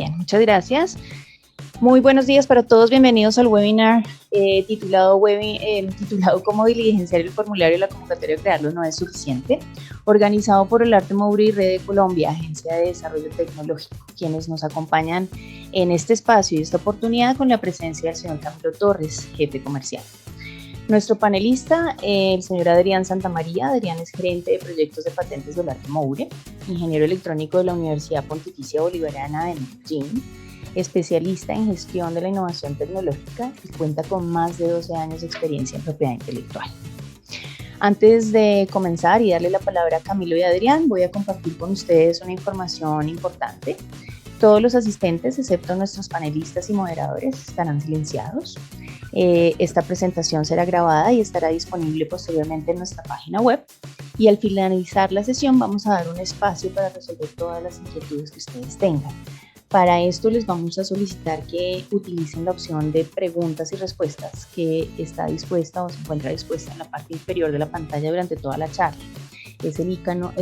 bien, muchas gracias. Muy buenos días para todos, bienvenidos al webinar titulado Cómo diligenciar el formulario de la convocatoria de crearlo no es suficiente, organizado por el Arte Moure y Red de Colombia, Agencia de Desarrollo Tecnológico, quienes nos acompañan en este espacio y esta oportunidad con la presencia del señor Camilo Torres, jefe comercial. Nuestro panelista, el señor Adrián Santamaría. Adrián es gerente de proyectos de patentes del Arte Moure, ingeniero electrónico de la Universidad Pontificia Bolivariana de Medellín, especialista en gestión de la innovación tecnológica y cuenta con más de 12 años de experiencia en propiedad intelectual. Antes de comenzar y darle la palabra a Camilo y Adrián, voy a compartir con ustedes una información importante. Todos los asistentes, excepto nuestros panelistas y moderadores, estarán silenciados. Esta presentación será grabada y estará disponible posteriormente en nuestra página web. Y al finalizar la sesión vamos a dar un espacio para resolver todas las inquietudes que ustedes tengan. Para esto les vamos a solicitar que utilicen la opción de preguntas y respuestas que está dispuesta o se encuentra dispuesta en la parte inferior de la pantalla durante toda la charla. Es el icono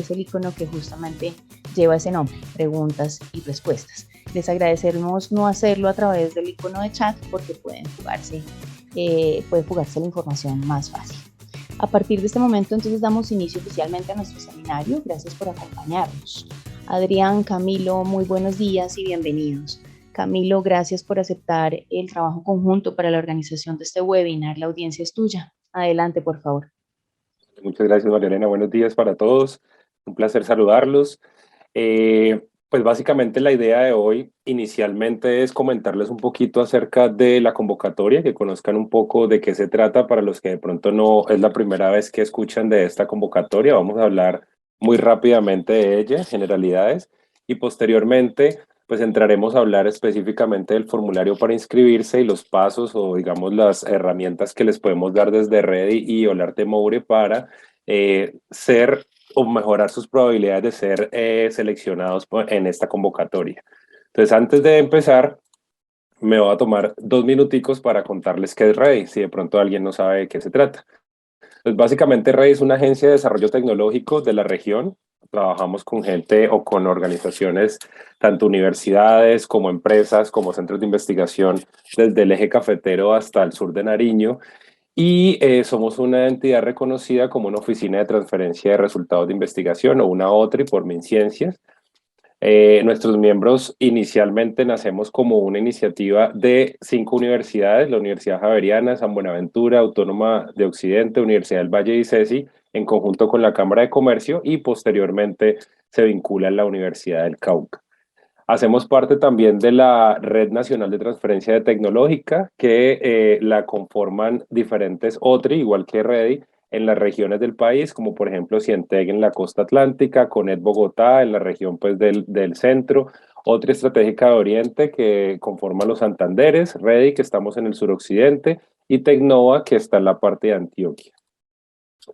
que justamente lleva ese nombre, preguntas y respuestas. Les agradecemos no hacerlo a través del icono de chat porque puede fugarse la información más fácil. A partir de este momento entonces damos inicio oficialmente a nuestro seminario. Gracias por acompañarnos. Adrián, Camilo, muy buenos días y bienvenidos. Camilo, gracias por aceptar el trabajo conjunto para la organización de este webinar. La audiencia es tuya. Adelante, por favor. Muchas gracias, María Elena. Buenos días para todos. Un placer saludarlos. Pues básicamente la idea de hoy inicialmente es comentarles un poquito acerca de la convocatoria, que conozcan un poco de qué se trata para los que de pronto no es la primera vez que escuchan de esta convocatoria. Vamos a hablar muy rápidamente de ella, generalidades, y posteriormente pues entraremos a hablar específicamente del formulario para inscribirse y los pasos o digamos las herramientas que les podemos dar desde Ready y Olarte Moure para ser o mejorar sus probabilidades de ser seleccionados en esta convocatoria. Entonces, antes de empezar, me voy a tomar 2 minuticos para contarles qué es Ready, si de pronto alguien no sabe de qué se trata. Pues básicamente Ready es una agencia de desarrollo tecnológico de la región. Trabajamos con gente o con organizaciones, tanto universidades como empresas, como centros de investigación, desde el eje cafetero hasta el sur de Nariño. Y somos una entidad reconocida como una oficina de transferencia de resultados de investigación o una OTRI por MinCiencias. Nuestros miembros inicialmente nacemos como una iniciativa de 5 universidades, la Universidad Javeriana, San Buenaventura, Autónoma de Occidente, Universidad del Valle y CESI, en conjunto con la Cámara de Comercio, y posteriormente se vincula a la Universidad del Cauca. Hacemos parte también de la Red Nacional de Transferencia Tecnológica, que la conforman diferentes OTRI, igual que Ready, en las regiones del país, como por ejemplo Cientec en la costa atlántica, CONET Bogotá en la región pues, del centro, OTRI Estratégica de Oriente, que conforma los Santanderes, Ready, que estamos en el suroccidente, y Tecnova, que está en la parte de Antioquia.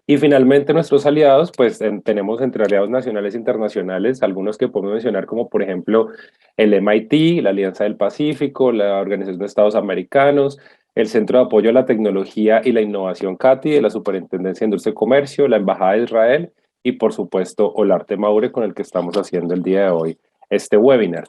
Y finalmente nuestros aliados, pues tenemos entre aliados nacionales e internacionales, algunos que podemos mencionar como por ejemplo el MIT, la Alianza del Pacífico, la Organización de Estados Americanos, el Centro de Apoyo a la Tecnología y la Innovación CATI de la Superintendencia de Industria y Comercio, la Embajada de Israel y por supuesto Olarte Moure, con el que estamos haciendo el día de hoy este webinar.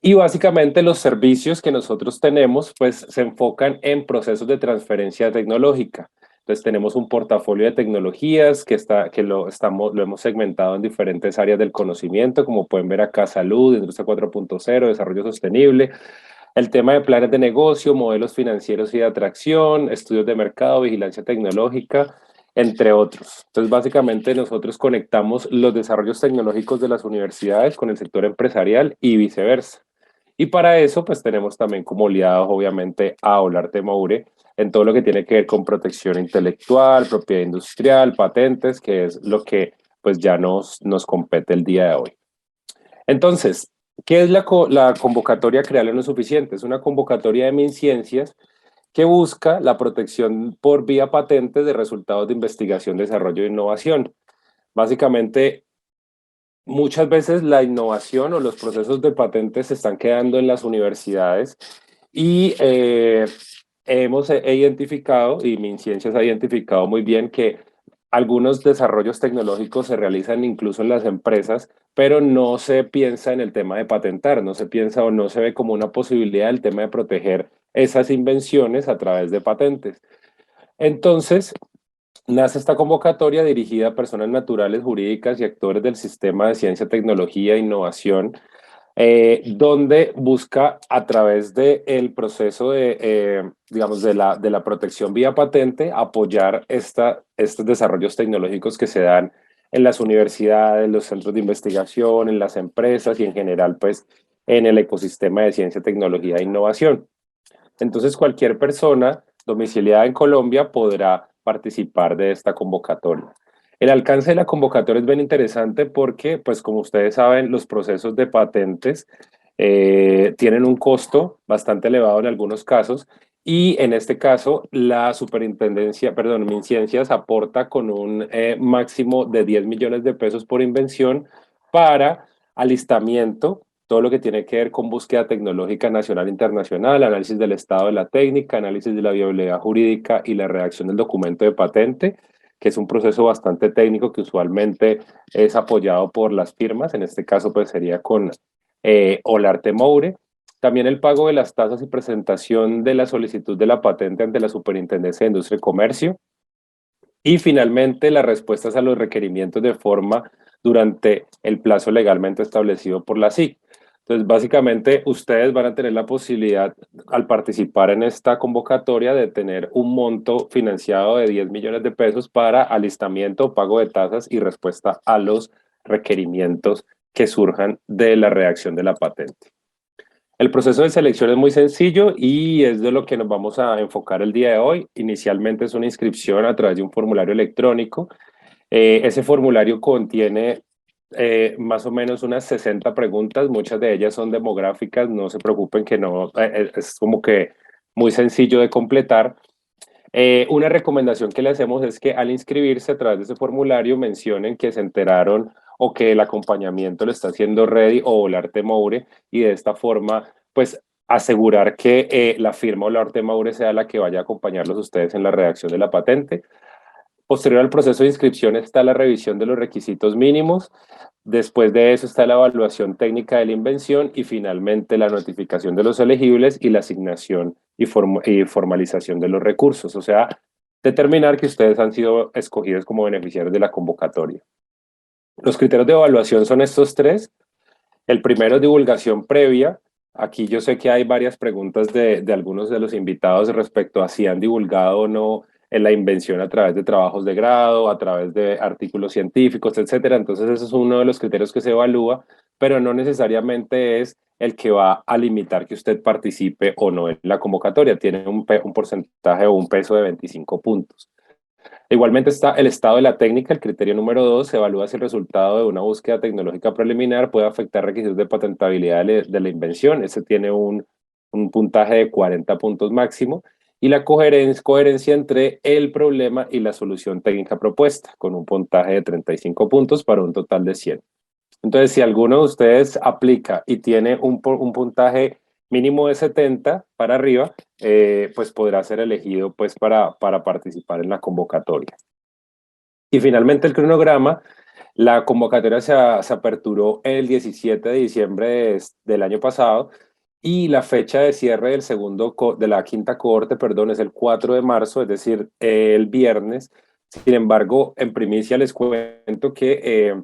Y básicamente los servicios que nosotros tenemos pues se enfocan en procesos de transferencia tecnológica. Entonces tenemos un portafolio de tecnologías que lo hemos segmentado en diferentes áreas del conocimiento, como pueden ver acá: salud, industria 4.0, desarrollo sostenible, el tema de planes de negocio, modelos financieros y de atracción, estudios de mercado, vigilancia tecnológica, entre otros. Entonces básicamente nosotros conectamos los desarrollos tecnológicos de las universidades con el sector empresarial y viceversa. Y para eso, pues tenemos también como aliados, obviamente, a Olarte Moure en todo lo que tiene que ver con protección intelectual, propiedad industrial, patentes, que es lo que pues ya nos compete el día de hoy. Entonces, ¿qué es la convocatoria Crearlo no es suficiente? Es una convocatoria de MinCiencias que busca la protección por vía patente de resultados de investigación, desarrollo e innovación. Básicamente, muchas veces la innovación o los procesos de patentes se están quedando en las universidades y hemos identificado, y MinCiencias ha identificado muy bien, que algunos desarrollos tecnológicos se realizan incluso en las empresas, pero no se piensa en el tema de patentar, no se piensa o no se ve como una posibilidad el tema de proteger esas invenciones a través de patentes. Entonces, nace esta convocatoria dirigida a personas naturales, jurídicas y actores del sistema de ciencia, tecnología e innovación, donde busca a través del proceso digamos, de la protección vía patente, apoyar estos desarrollos tecnológicos que se dan en las universidades, los centros de investigación, en las empresas y en general, pues, en el ecosistema de ciencia, tecnología e innovación. Entonces, cualquier persona domiciliada en Colombia podrá participar de esta convocatoria. El alcance de la convocatoria es bien interesante porque, pues como ustedes saben, los procesos de patentes tienen un costo bastante elevado en algunos casos y en este caso la superintendencia, perdón, MinCiencias aporta con un máximo de 10 millones de pesos por invención para alistamiento, todo lo que tiene que ver con búsqueda tecnológica nacional e internacional, análisis del estado de la técnica, análisis de la viabilidad jurídica y la redacción del documento de patente, que es un proceso bastante técnico que usualmente es apoyado por las firmas, en este caso pues sería con Olarte Moure. También el pago de las tasas y presentación de la solicitud de la patente ante la Superintendencia de Industria y Comercio. Y finalmente, las respuestas a los requerimientos de forma durante el plazo legalmente establecido por la SIC. Entonces, básicamente, ustedes van a tener la posibilidad, al participar en esta convocatoria, de tener un monto financiado de 10 millones de pesos para alistamiento, pago de tasas y respuesta a los requerimientos que surjan de la redacción de la patente. El proceso de selección es muy sencillo y es de lo que nos vamos a enfocar el día de hoy. Inicialmente es una inscripción a través de un formulario electrónico. Ese formulario contiene más o menos unas 60 preguntas, muchas de ellas son demográficas, no se preocupen que no, es como que muy sencillo de completar. Una recomendación que le hacemos es que al inscribirse a través de ese formulario mencionen que se enteraron o que el acompañamiento lo está haciendo Ready o Olarte Moure y de esta forma, pues asegurar que la firma Olarte Moure sea la que vaya a acompañarlos ustedes en la redacción de la patente. Posterior al proceso de inscripción está la revisión de los requisitos mínimos. Después de eso está la evaluación técnica de la invención y finalmente la notificación de los elegibles y la asignación y formalización de los recursos. O sea, determinar que ustedes han sido escogidos como beneficiarios de la convocatoria. Los criterios de evaluación son estos tres. El primero es divulgación previa. Aquí yo sé que hay varias preguntas de algunos de los invitados respecto a si han divulgado o no en la invención a través de trabajos de grado, a través de artículos científicos, etcétera. Entonces, ese es uno de los criterios que se evalúa, pero no necesariamente es el que va a limitar que usted participe o no en la convocatoria. Tiene un porcentaje o un peso de 25 puntos. Igualmente está el estado de la técnica, el criterio número 2, se evalúa si el resultado de una búsqueda tecnológica preliminar puede afectar requisitos de patentabilidad de la invención. Ese tiene un puntaje de 40 puntos máximo. Y la coherencia entre el problema y la solución técnica propuesta, con un puntaje de 35 puntos para un total de 100. Entonces, si alguno de ustedes aplica y tiene un puntaje mínimo de 70 para arriba, pues podrá ser elegido pues para participar en la convocatoria. Y finalmente el cronograma, la convocatoria se aperturó el 17 de diciembre del año pasado y la fecha de cierre de la quinta cohorte, perdón, es el 4 de marzo, es decir, el viernes. Sin embargo, en primicia les cuento que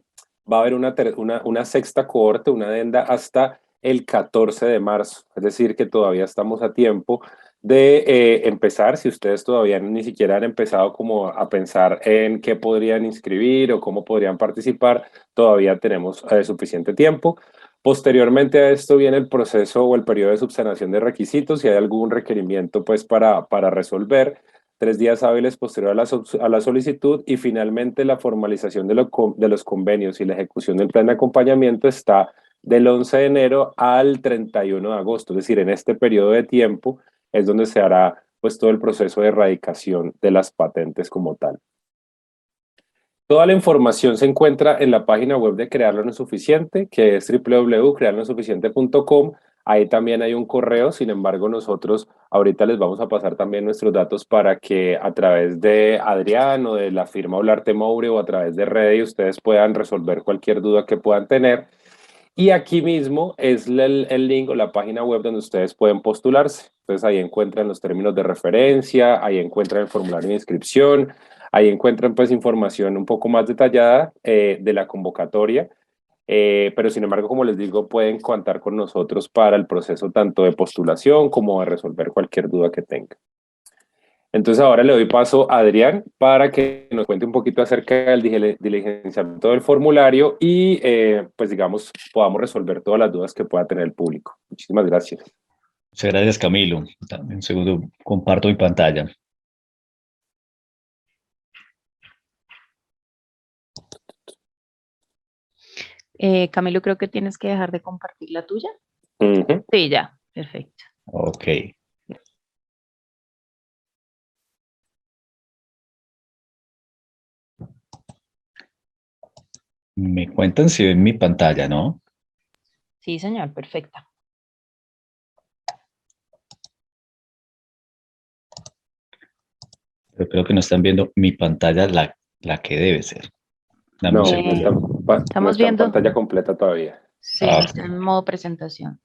va a haber una sexta cohorte, una adenda hasta el 14 de marzo, es decir, que todavía estamos a tiempo de empezar, si ustedes todavía ni siquiera han empezado como a pensar en qué podrían inscribir o cómo podrían participar, todavía tenemos suficiente tiempo. Posteriormente a esto viene el proceso o el periodo de subsanación de requisitos, si hay algún requerimiento pues para resolver, 3 días hábiles posterior a la solicitud y finalmente la formalización de los convenios y la ejecución del plan de acompañamiento está del 11 de enero al 31 de agosto, es decir, en este periodo de tiempo es donde se hará pues todo el proceso de erradicación de las patentes como tal. Toda la información se encuentra en la página web de Crearlo No es Suficiente, que es www.crearlonosuficiente.com. Ahí también hay un correo, sin embargo, nosotros ahorita les vamos a pasar también nuestros datos para que a través de Adrián o de la firma Olarte Moure o a través de Ready ustedes puedan resolver cualquier duda que puedan tener. Y aquí mismo es el link o la página web donde ustedes pueden postularse. Entonces ahí encuentran los términos de referencia, ahí encuentran el formulario de inscripción, ahí encuentran pues información un poco más detallada de la convocatoria. Pero sin embargo, como les digo, pueden contar con nosotros para el proceso tanto de postulación como de resolver cualquier duda que tengan. Entonces ahora le doy paso a Adrián para que nos cuente un poquito acerca del diligenciamiento del formulario y pues digamos podamos resolver todas las dudas que pueda tener el público. Muchísimas gracias. Muchas gracias, Camilo. Dame un segundo, comparto mi pantalla. Camilo, creo que tienes que dejar de compartir la tuya. Ujú. Sí, ya, perfecto. Ok. Me cuentan si ven mi pantalla, ¿no? Sí, señor, perfecta. Pero creo que no están viendo mi pantalla, la que debe ser. Dame un No, no está, segundo. no Estamos está en viendo. pantalla completa todavía. Sí, Ah, está en modo presentación.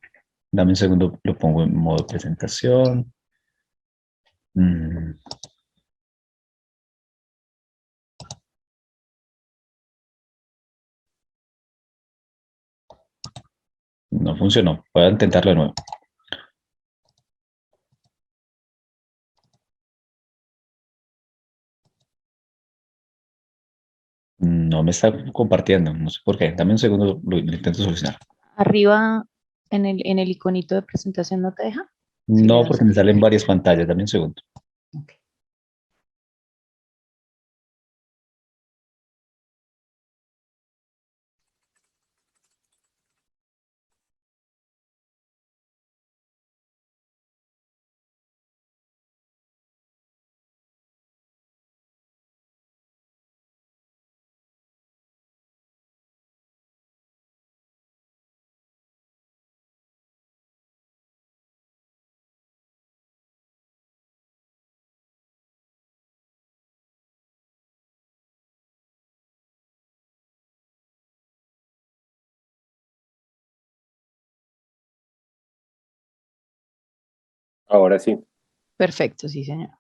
dame un segundo, lo pongo en modo presentación. Mm, no funcionó. Voy a intentarlo de nuevo. No me está compartiendo, no sé por qué. Dame un segundo, lo intento solucionar. Arriba en el iconito de presentación no te deja. Si le No, das porque me clic. salen varias pantallas. Dame un segundo. Ok. Ahora sí. Perfecto, sí, señor.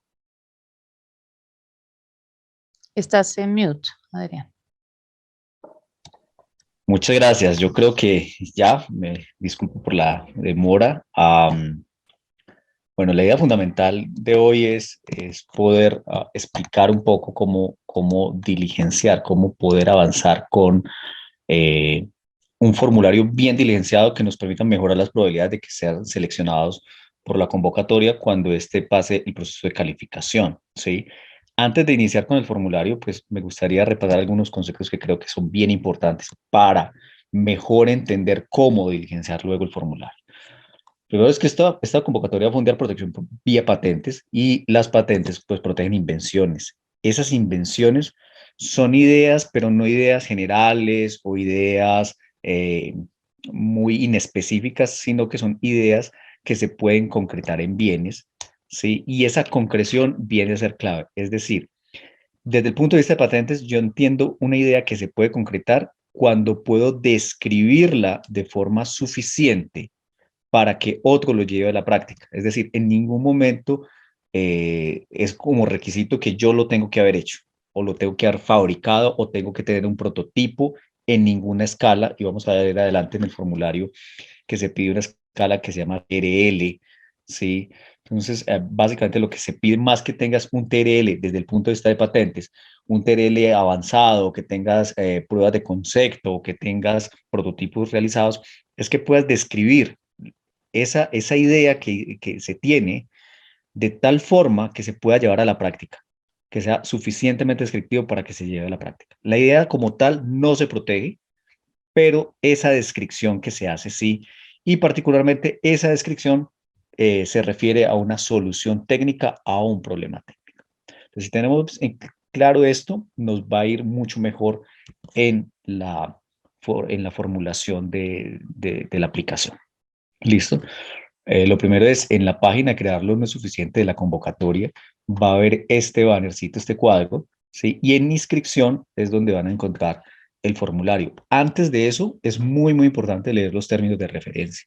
Estás en mute, Adrián. Muchas gracias. Yo creo que ya, me disculpo por la demora. Bueno, la idea fundamental de hoy es poder explicar un poco cómo diligenciar, cómo poder avanzar con eh, un formulario bien diligenciado que nos permita mejorar las probabilidades de que sean seleccionados por la convocatoria cuando éste pase el proceso de calificación, ¿sí? Antes de iniciar con el formulario, pues me gustaría repasar algunos conceptos que creo que son bien importantes para mejor entender cómo diligenciar luego el formulario. Primero es que esta convocatoria va a fondear protección vía patentes y las patentes pues protegen invenciones. Esas invenciones son ideas, pero no ideas generales o ideas muy inespecíficas, sino que son ideas que se pueden concretar en bienes, ¿sí? Y esa concreción viene a ser clave. Es decir, desde el punto de vista de patentes, yo entiendo una idea que se puede concretar cuando puedo describirla de forma suficiente para que otro lo lleve a la práctica. Es decir, en ningún momento es como requisito que yo lo tengo que haber hecho o lo tengo que haber fabricado o tengo que tener un prototipo en ninguna escala. Y vamos a ver adelante en el formulario que se pide una escala que se llama TRL, ¿sí? Entonces, básicamente lo que se pide más que tengas un TRL desde el punto de vista de patentes, un TRL avanzado, que tengas pruebas de concepto, que tengas prototipos realizados, es que puedas describir esa idea que se tiene de tal forma que se pueda llevar a la práctica, que sea suficientemente descriptivo para que se lleve a la práctica. La idea como tal no se protege, pero esa descripción que se hace sí, y particularmente esa descripción se refiere a una solución técnica a un problema técnico. Entonces, si tenemos en claro esto, nos va a ir mucho mejor en la formulación de la aplicación. ¿Listo? Lo primero es, en la página crearlo no es suficiente de la convocatoria, va a haber este bannercito, este cuadro, ¿sí? Y en inscripción es donde van a encontrar el formulario. Antes de eso, es muy, muy importante leer los términos de referencia,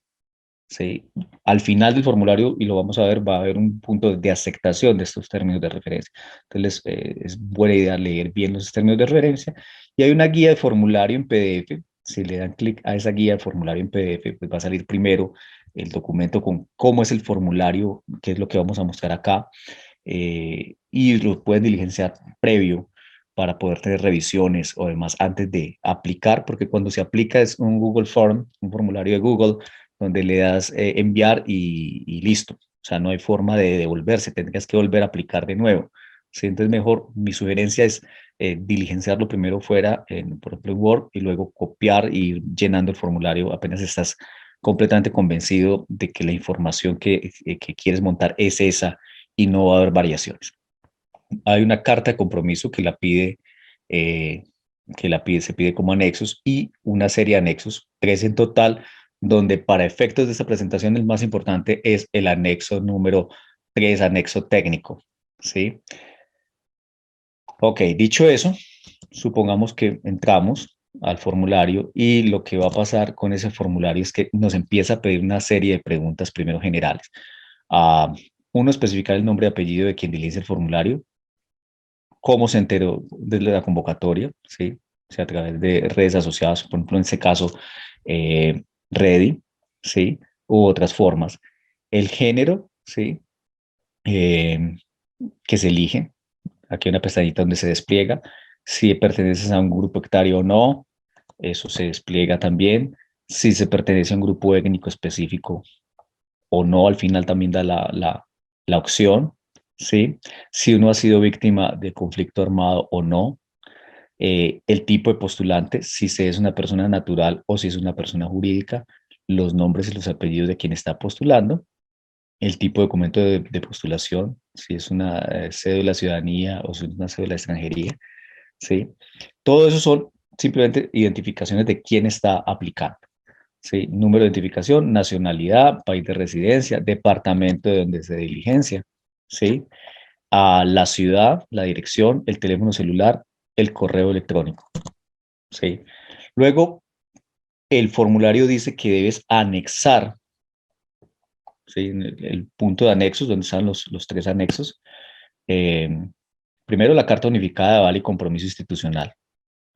¿sí? Al final del formulario, y lo vamos a ver, va a haber un punto de aceptación de estos términos de referencia. Entonces, es buena idea leer bien los términos de referencia. Y hay una guía de formulario en PDF. Si le dan clic a esa guía de formulario en PDF, pues va a salir primero el documento con cómo es el formulario, qué es lo que vamos a mostrar acá, y lo pueden diligenciar previo para poder tener revisiones o demás antes de aplicar, porque cuando se aplica es un Google Form, un formulario de Google, donde le das enviar y listo. O sea, no hay forma de devolverse, tendrías que volver a aplicar de nuevo. ¿Sí? Entonces, mejor, mi sugerencia es diligenciarlo primero fuera, por ejemplo, en Word, y luego copiar y ir llenando el formulario apenas estás completamente convencido de que la información que quieres montar es esa y no va a haber variaciones. Hay una carta de compromiso eh, se pide como anexos, y una serie de anexos, 3 en total, donde para efectos de esta presentación el más importante es el anexo número 3, anexo técnico, ¿sí? Ok, dicho eso, supongamos que entramos al formulario, y lo que va a pasar con ese formulario es que nos empieza a pedir una serie de preguntas primero generales. Ah, uno, especificar el nombre y apellido de quien diligencia el formulario, cómo se enteró de la convocatoria, ¿sí? O sea, a través de redes asociadas, por ejemplo, en este caso, Ready, ¿sí? U otras formas. El género, ¿sí? Eh, que se elige. Aquí hay una pestañita donde se despliega. Si perteneces a un grupo etario o no, eso se despliega también. Si se pertenece a un grupo étnico específico o no, al final también da la opción, ¿sí? Si uno ha sido víctima de conflicto armado o no, el tipo de postulante, si se es una persona natural o si es una persona jurídica, los nombres y los apellidos de quien está postulando, el tipo de documento de postulación, si es una cédula de ciudadanía o si es una cédula de extranjería, ¿sí? Todo eso son simplemente identificaciones de quién está aplicando. ¿Sí? Número de identificación, nacionalidad, país de residencia, departamento de donde se diligencia, ¿sí? A la ciudad, la dirección, el teléfono celular, el correo electrónico, ¿sí? Luego, el formulario dice que debes anexar, ¿sí? En el punto de anexos, donde están los 3 anexos. eh, Primero, la carta unificada de aval y compromiso institucional,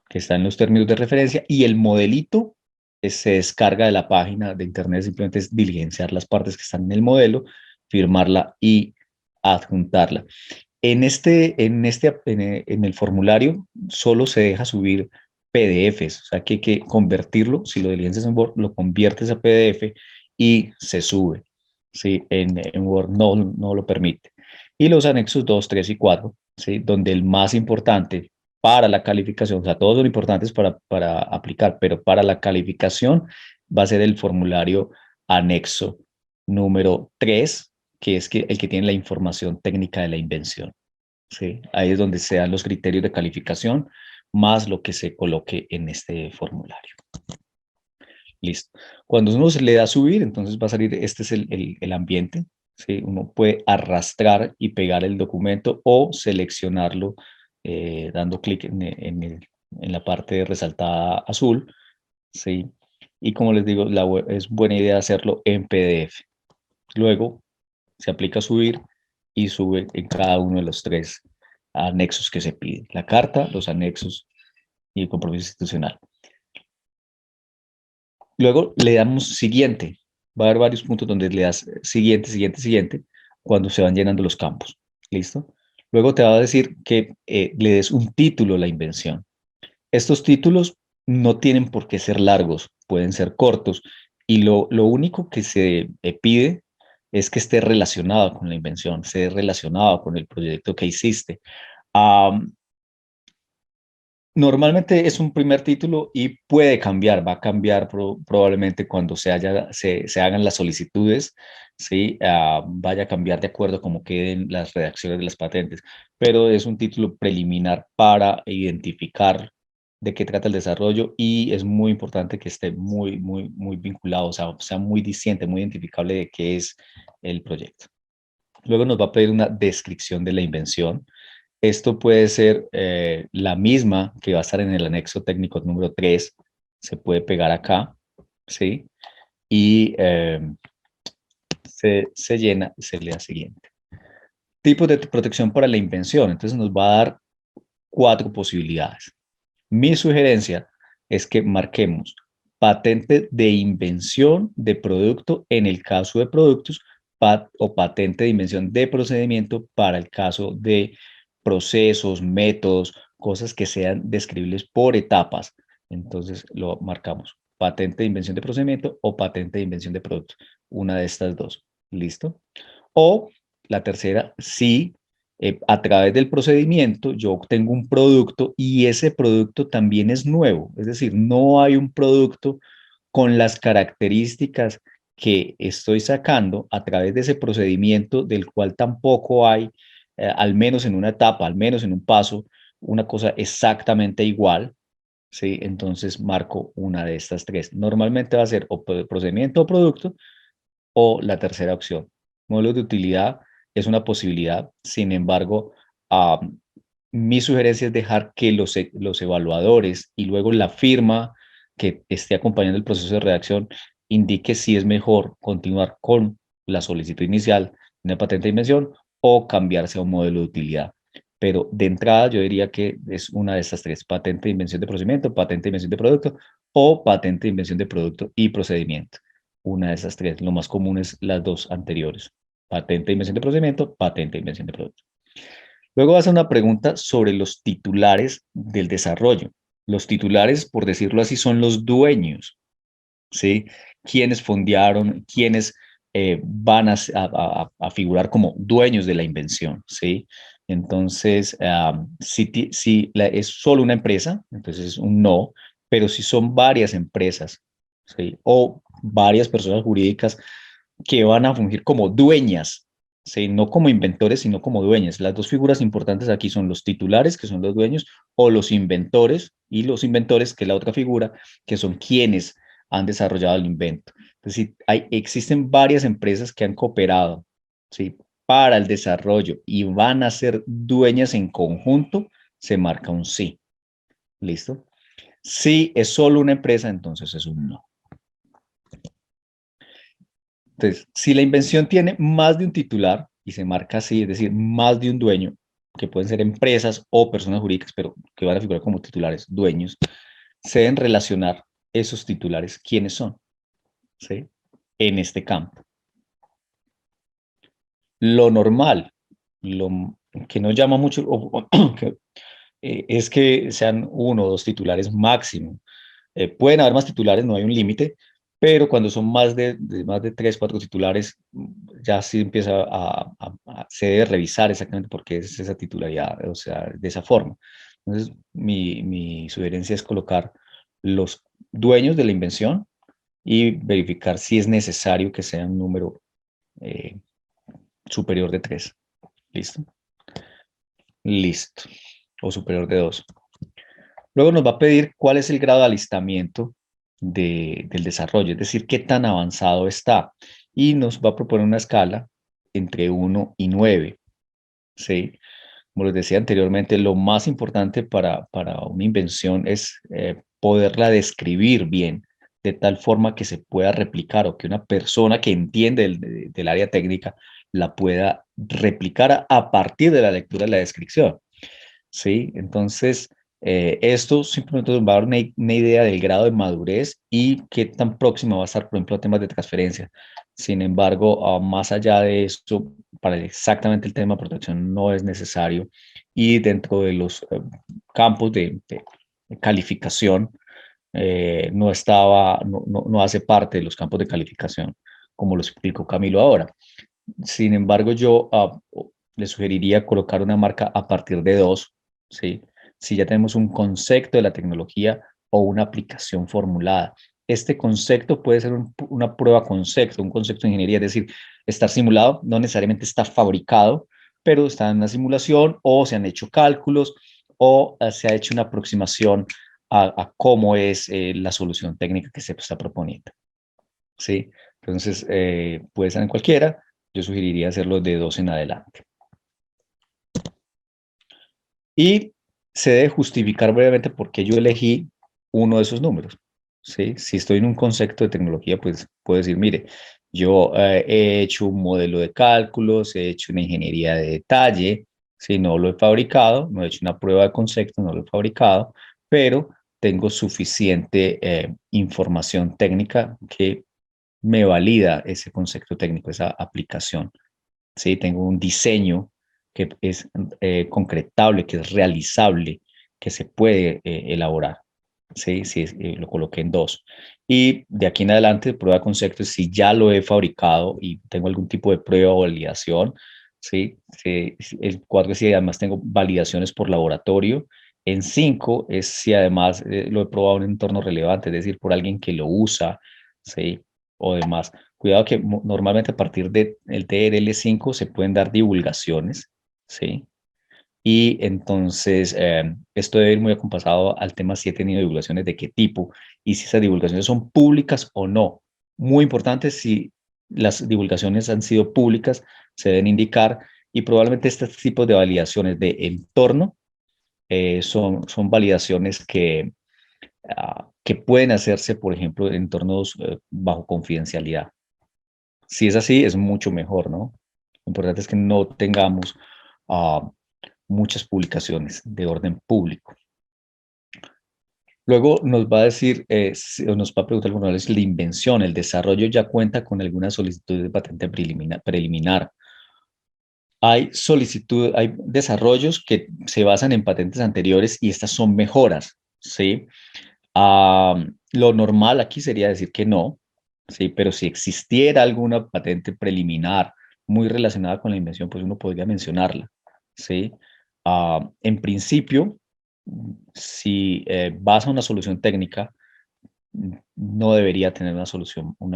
que está en los términos de referencia, y el modelito se descarga de la página de internet. Simplemente es diligenciar las partes que están en el modelo, firmarla y adjuntarla. En el formulario solo se deja subir PDFs, o sea que hay que convertirlo. Si lo diligencias en Word, lo conviertes a PDF y se sube. ¿Sí? En Word no lo permite. Y los anexos 2, 3 y 4, ¿sí? Donde el más importante para la calificación, o sea, todos son importantes para aplicar, pero para la calificación va a ser el formulario anexo número 3, que es el que tiene la información técnica de la invención. ¿Sí? Ahí es donde se dan los criterios de calificación, más lo que se coloque en este formulario. Listo. Cuando uno se le da a subir, entonces va a salir, este es el ambiente. ¿Sí? Uno puede arrastrar y pegar el documento o seleccionarlo dando clic en la parte resaltada azul. ¿Sí? Y como les digo, es buena idea hacerlo en PDF. Luego se aplica subir y sube en cada uno de los 3 anexos que se piden: la carta, los anexos y el compromiso institucional. Luego le damos siguiente. Va a haber varios puntos donde le das siguiente, siguiente, siguiente, cuando se van llenando los campos. ¿Listo? Luego te va a decir que le des un título a la invención. Estos títulos no tienen por qué ser largos, pueden ser cortos, y lo único que se pide es que esté relacionado con la invención, esté relacionado con el proyecto que hiciste. Um, Normalmente es un primer título y puede cambiar, va a cambiar probablemente cuando se hagan las solicitudes, ¿sí? Vaya a cambiar de acuerdo a cómo queden las redacciones de las patentes, pero es un título preliminar para identificar de qué trata el desarrollo y es muy importante que esté muy vinculado, o sea muy diciente, muy identificable de qué es el proyecto. Luego nos va a pedir una descripción de la invención. Esto puede ser la misma que va a estar en el anexo técnico número 3, se puede pegar acá, ¿sí? Y se llena y se lee a siguiente. Tipos de protección para la invención. Entonces nos va a dar 4 posibilidades. Mi sugerencia es que marquemos patente de invención de producto en el caso de productos o patente de invención de procedimiento para el caso de procesos, métodos, cosas que sean describibles por etapas. Entonces lo marcamos, patente de invención de procedimiento o patente de invención de producto. Una de estas dos. ¿Listo? O la tercera, sí, a través del procedimiento yo obtengo un producto y ese producto también es nuevo. Es decir, no hay un producto con las características que estoy sacando a través de ese procedimiento del cual tampoco hay, al menos en una etapa, al menos en un paso, una cosa exactamente igual. ¿Sí? Entonces marco una de estas tres. Normalmente va a ser o procedimiento o producto o la tercera opción. Modelos de utilidad es una posibilidad, sin embargo, mi sugerencia es dejar que los evaluadores y luego la firma que esté acompañando el proceso de redacción indique si es mejor continuar con la solicitud inicial de una patente de invención o cambiarse a un modelo de utilidad. Pero de entrada yo diría que es una de estas tres: patente de invención de procedimiento, patente de invención de producto o patente de invención de producto y procedimiento. Una de esas tres. Lo más común es las dos anteriores: patente de invención de procedimiento, patente de invención de producto. Luego va a hacer una pregunta sobre los titulares del desarrollo. Los titulares, por decirlo así, son los dueños, ¿sí? Quienes fondearon, quienes van a figurar como dueños de la invención, ¿sí? Entonces, si es solo una empresa, entonces es un no, pero si son varias empresas, ¿sí? O varias personas jurídicas que van a fungir como dueñas, ¿sí? No como inventores, sino como dueñas. Las dos figuras importantes aquí son los titulares, que son los dueños, o los inventores, y los inventores, que es la otra figura, que son quienes han desarrollado el invento. Entonces, existen varias empresas que han cooperado, ¿sí? Para el desarrollo y van a ser dueñas en conjunto, se marca un sí. ¿Listo? Si es solo una empresa, entonces es un no. Entonces, si la invención tiene más de un titular y se marca así, es decir, más de un dueño, que pueden ser empresas o personas jurídicas, pero que van a figurar como titulares, dueños, se deben relacionar esos titulares, quiénes son, ¿sí? En este campo. Lo normal, lo que no llama mucho, es que sean uno o dos titulares máximo. Pueden haber más titulares, no hay un límite, pero cuando son más de 3, 4 titulares, ya sí empieza se debe revisar exactamente por qué es esa titularidad, o sea, de esa forma. Entonces, mi sugerencia es colocar los dueños de la invención y verificar si es necesario que sea un número eh, superior de 3. ¿Listo? Listo. O superior de 2. Luego nos va a pedir cuál es el grado de alistamiento del desarrollo, es decir, qué tan avanzado está. Y nos va a proponer una escala entre 1 y 9. ¿Sí? Como les decía anteriormente, lo más importante para una invención es poderla describir bien, de tal forma que se pueda replicar o que una persona que entiende del área técnica la pueda replicar a partir de la lectura de la descripción. ¿Sí? Entonces, esto simplemente nos va a dar una idea del grado de madurez y qué tan próximo va a estar, por ejemplo, a temas de transferencia. Sin embargo, más allá de esto, para exactamente el tema de protección no es necesario, y dentro de los campos de calificación no hace parte de los campos de calificación, como lo explicó Camilo ahora. Sin embargo, yo le sugeriría colocar una marca a partir de 2, ¿sí? Si ya tenemos un concepto de la tecnología o una aplicación formulada. Este concepto puede ser una prueba concepto, un concepto de ingeniería, es decir, estar simulado, no necesariamente está fabricado, pero está en una simulación o se han hecho cálculos o se ha hecho una aproximación a cómo es la solución técnica que se está proponiendo. ¿Sí? Entonces, puede ser en cualquiera. Yo sugeriría hacerlo de 2 en adelante. Y se debe justificar brevemente por qué yo elegí uno de esos números. ¿Sí? Si estoy en un concepto de tecnología, pues puedo decir, mire, yo he hecho un modelo de cálculos, he hecho una ingeniería de detalle, si no lo he fabricado, no he hecho una prueba de concepto, no lo he fabricado, pero tengo suficiente información técnica que me valida ese concepto técnico, esa aplicación. ¿Sí? Tengo un diseño que es concretable, que es realizable, que se puede elaborar. ¿Sí? Si lo coloqué en 2. Y de aquí en adelante, prueba de conceptos, si ya lo he fabricado y tengo algún tipo de prueba o validación. ¿Sí? El 4 es si además tengo validaciones por laboratorio. En 5 es si además lo he probado en un entorno relevante, es decir, por alguien que lo usa, ¿sí? O demás. Cuidado que normalmente a partir del TRL5 se pueden dar divulgaciones, ¿sí? Y entonces esto debe ir muy acompasado al tema si he tenido divulgaciones de qué tipo y si esas divulgaciones son públicas o no. Muy importante, si las divulgaciones han sido públicas, se deben indicar, y probablemente estos tipos de validaciones de entorno son validaciones que pueden hacerse, por ejemplo, en entornos bajo confidencialidad. Si es así, es mucho mejor, ¿no? Lo importante es que no tengamos muchas publicaciones de orden público. Luego nos va a decir, nos va a preguntar alguna vez la invención, el desarrollo ya cuenta con alguna solicitud de patente preliminar. Hay hay desarrollos que se basan en patentes anteriores y estas son mejoras, ¿sí? Lo normal aquí sería decir que no, ¿sí? Pero si existiera alguna patente preliminar muy relacionada con la invención, pues uno podría mencionarla, ¿sí? En principio, si vas a una solución técnica, no debería tener una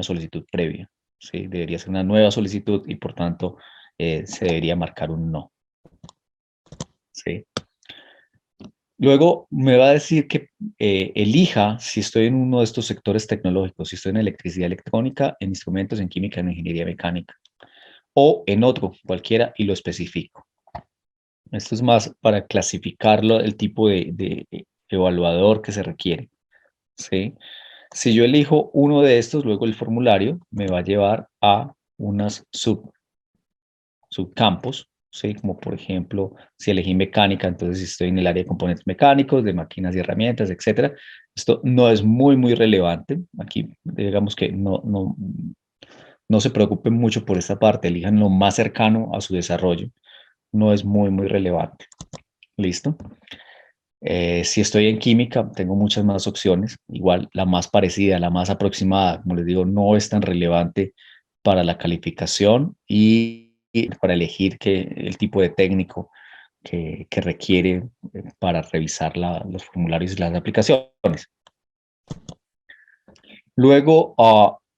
solicitud previa, ¿sí? Debería ser una nueva solicitud y por tanto se debería marcar un no, ¿sí? Luego me va a decir que elija si estoy en uno de estos sectores tecnológicos, si estoy en electricidad electrónica, en instrumentos, en química, en ingeniería mecánica, o en otro, cualquiera, y lo especifico. Esto es más para clasificarlo, el tipo de evaluador que se requiere, ¿sí? Si yo elijo uno de estos, luego el formulario me va a llevar a unas subcampos, ¿sí? Como por ejemplo, si elegí mecánica, entonces si estoy en el área de componentes mecánicos, de máquinas y herramientas, etcétera. Esto no es muy relevante. Aquí, digamos que no se preocupen mucho por esta parte, elijan lo más cercano a su desarrollo. No es muy relevante. ¿Listo? Si estoy en química, tengo muchas más opciones. Igual, la más parecida, la más aproximada, como les digo, no es tan relevante para la calificación y para elegir el tipo de técnico que requiere para revisar los formularios y las aplicaciones. Luego,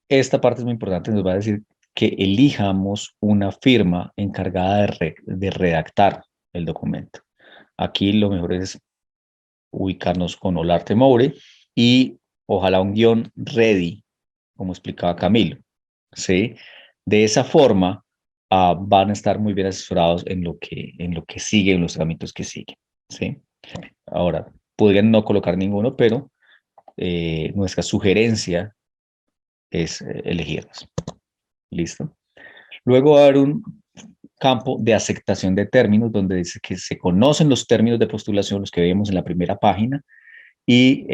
esta parte es muy importante, nos va a decir que elijamos una firma encargada de redactar el documento. Aquí lo mejor es ubicarnos con Olarte Moure y ojalá un guión ready, como explicaba Camilo, ¿sí? De esa forma van a estar muy bien asesorados en lo que sigue, en los trámites que siguen, ¿sí? Ahora, podrían no colocar ninguno, pero nuestra sugerencia es elegirlos. ¿Listo? Luego va a haber un campo de aceptación de términos donde dice que se conocen los términos de postulación, los que vemos en la primera página, y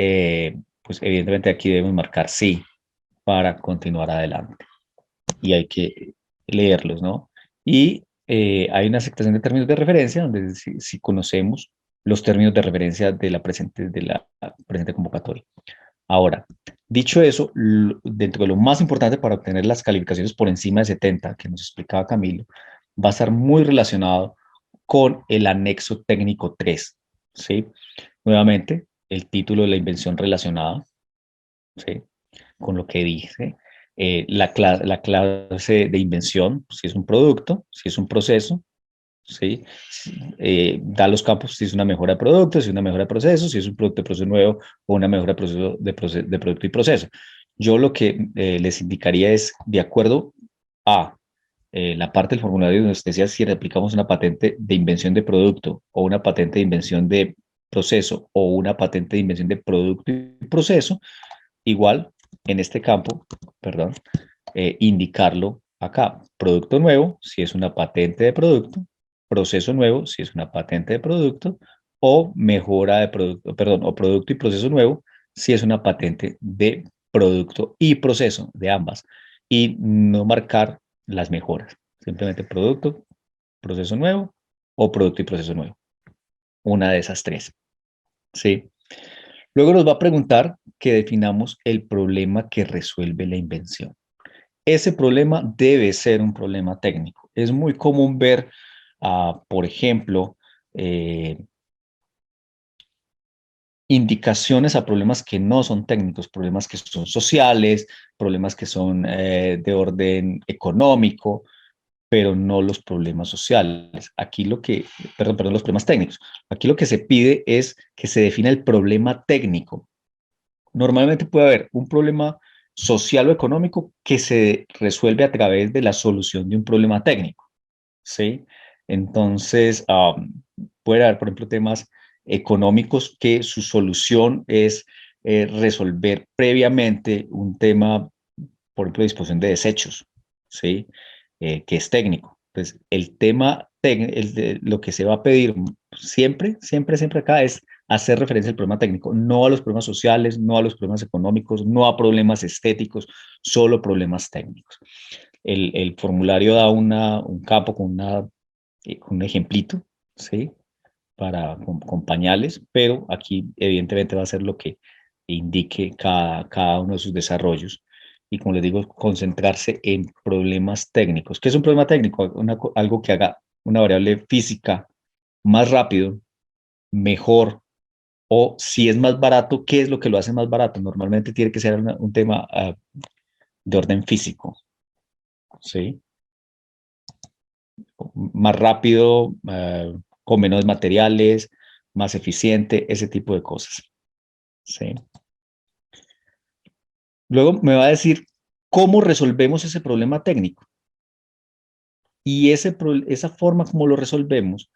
pues evidentemente aquí debemos marcar sí para continuar adelante. Y hay que leerlos, ¿no? Y hay una aceptación de términos de referencia donde si conocemos los términos de referencia de la presente convocatoria. Ahora, dicho eso, dentro de lo más importante para obtener las calificaciones por encima de 70, que nos explicaba Camilo, va a estar muy relacionado con el anexo técnico 3, ¿sí? Nuevamente, el título de la invención relacionada, ¿sí? Con lo que dije, la clase de invención, si es un producto, si es un proceso, ¿sí? Da los campos si es una mejora de producto, si es una mejora de proceso, si es un producto de proceso nuevo o una mejora de, de producto y proceso. Yo lo que les indicaría es, de acuerdo a la parte del formulario donde usted decía si replicamos una patente de invención de producto o una patente de invención de proceso o una patente de invención de producto y proceso, igual en este campo, perdón, indicarlo acá. Producto nuevo, si es una patente de producto, proceso nuevo, si es una patente de producto, o mejora de producto, perdón, o producto y proceso nuevo, si es una patente de producto y proceso, de ambas. Y no marcar las mejoras. Simplemente producto, proceso nuevo o producto y proceso nuevo. Una de esas tres. ¿Sí? Luego nos va a preguntar que definamos el problema que resuelve la invención. Ese problema debe ser un problema técnico. Es muy común ver, por ejemplo, indicaciones a problemas que no son técnicos, problemas que son sociales, problemas que son de orden económico, pero no los problemas sociales. Aquí lo que, perdón, los problemas técnicos. Aquí lo que se pide es que se defina el problema técnico. Normalmente puede haber un problema social o económico que se resuelve a través de la solución de un problema técnico, ¿sí? Entonces, puede haber, por ejemplo, temas económicos que su solución es resolver previamente un tema, por ejemplo, de disposición de desechos, ¿sí? Que es técnico. Entonces, el tema, lo que se va a pedir siempre, siempre, siempre acá es hacer referencia al problema técnico, no a los problemas sociales, no a los problemas económicos, no a problemas estéticos, solo problemas técnicos. El formulario da un campo con un ejemplito, ¿sí? Con pañales, pero aquí evidentemente va a ser lo que indique cada uno de sus desarrollos. Y como les digo, concentrarse en problemas técnicos. ¿Qué es un problema técnico? Algo que haga una variable física más rápido, mejor, o si es más barato, ¿qué es lo que lo hace más barato? Normalmente tiene que ser un tema de orden físico, ¿sí? Más rápido, con menos materiales, más eficiente, ese tipo de cosas, ¿sí? Luego me va a decir cómo resolvemos ese problema técnico. Y esa forma como lo resolvemos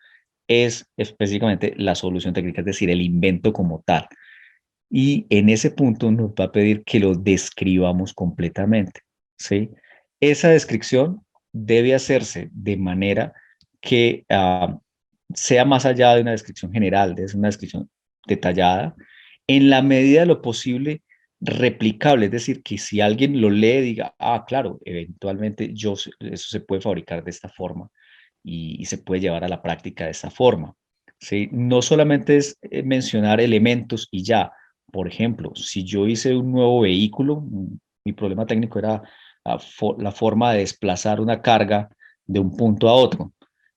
es específicamente la solución técnica, es decir, el invento como tal. Y en ese punto nos va a pedir que lo describamos completamente, ¿sí? Esa descripción debe hacerse de manera que sea más allá de una descripción general, de una descripción detallada, en la medida de lo posible replicable, es decir, que si alguien lo lee, diga, claro, eventualmente eso se puede fabricar de esta forma y se puede llevar a la práctica de esta forma, ¿sí? No solamente es mencionar elementos y ya. Por ejemplo, si yo hice un nuevo vehículo, mi problema técnico era la forma de desplazar una carga de un punto a otro.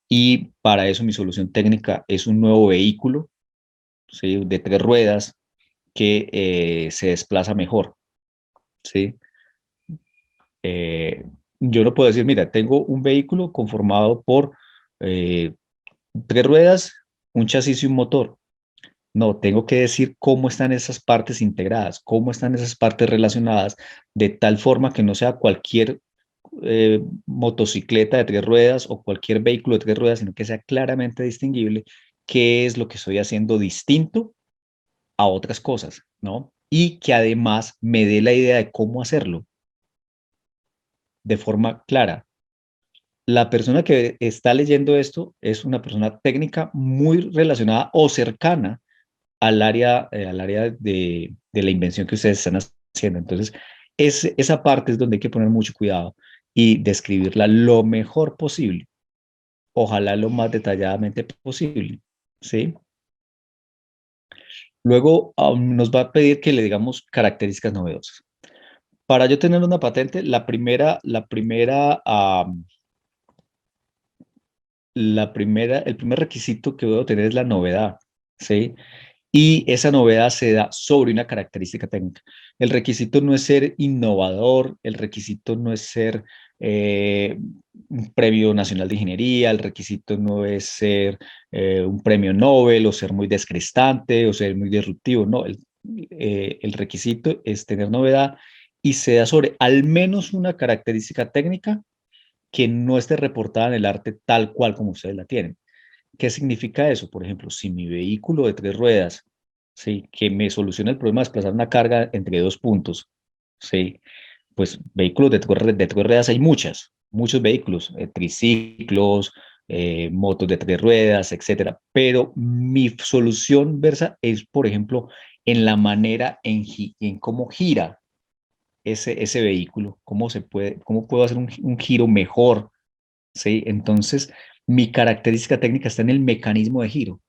Y para eso mi solución técnica es un nuevo vehículo, ¿sí? De 3 ruedas que se desplaza mejor, ¿sí? Eh, yo no puedo decir, mira, tengo un vehículo conformado por eh, 3 ruedas, un chasis y un motor. No, tengo que decir cómo están esas partes integradas, cómo están esas partes relacionadas, de tal forma que no sea cualquier motocicleta de 3 ruedas o cualquier vehículo de 3 ruedas, sino que sea claramente distinguible qué es lo que estoy haciendo distinto a otras cosas, ¿no? Y que además me dé la idea de cómo hacerlo de forma clara. La persona que está leyendo esto es una persona técnica muy relacionada o cercana al área de la invención que ustedes están haciendo. Entonces, esa parte es donde hay que poner mucho cuidado y describirla lo mejor posible, ojalá lo más detalladamente posible, ¿sí? Luego nos va a pedir que le digamos características novedosas. Para yo tener una patente, el primer requisito que debo tener es la novedad, ¿sí? Y esa novedad se da sobre una característica técnica. El requisito no es ser innovador, el requisito no es ser un premio nacional de ingeniería, el requisito no es ser un premio Nobel o ser muy descrestante o ser muy disruptivo, no, el requisito es tener novedad y se da sobre al menos una característica técnica que no esté reportada en el arte tal cual como ustedes la tienen. ¿Qué significa eso? Por ejemplo, si mi vehículo de 3 ruedas, ¿sí? Que me soluciona el problema de desplazar una carga entre 2 puntos, ¿sí? Pues vehículos de 3 ruedas hay muchos vehículos, triciclos, motos de 3 ruedas, etcétera. Pero mi solución versa es, por ejemplo, en la manera en cómo gira ese vehículo, cómo puedo hacer un giro mejor, ¿sí? Entonces, mi característica técnica está en el mecanismo de giro,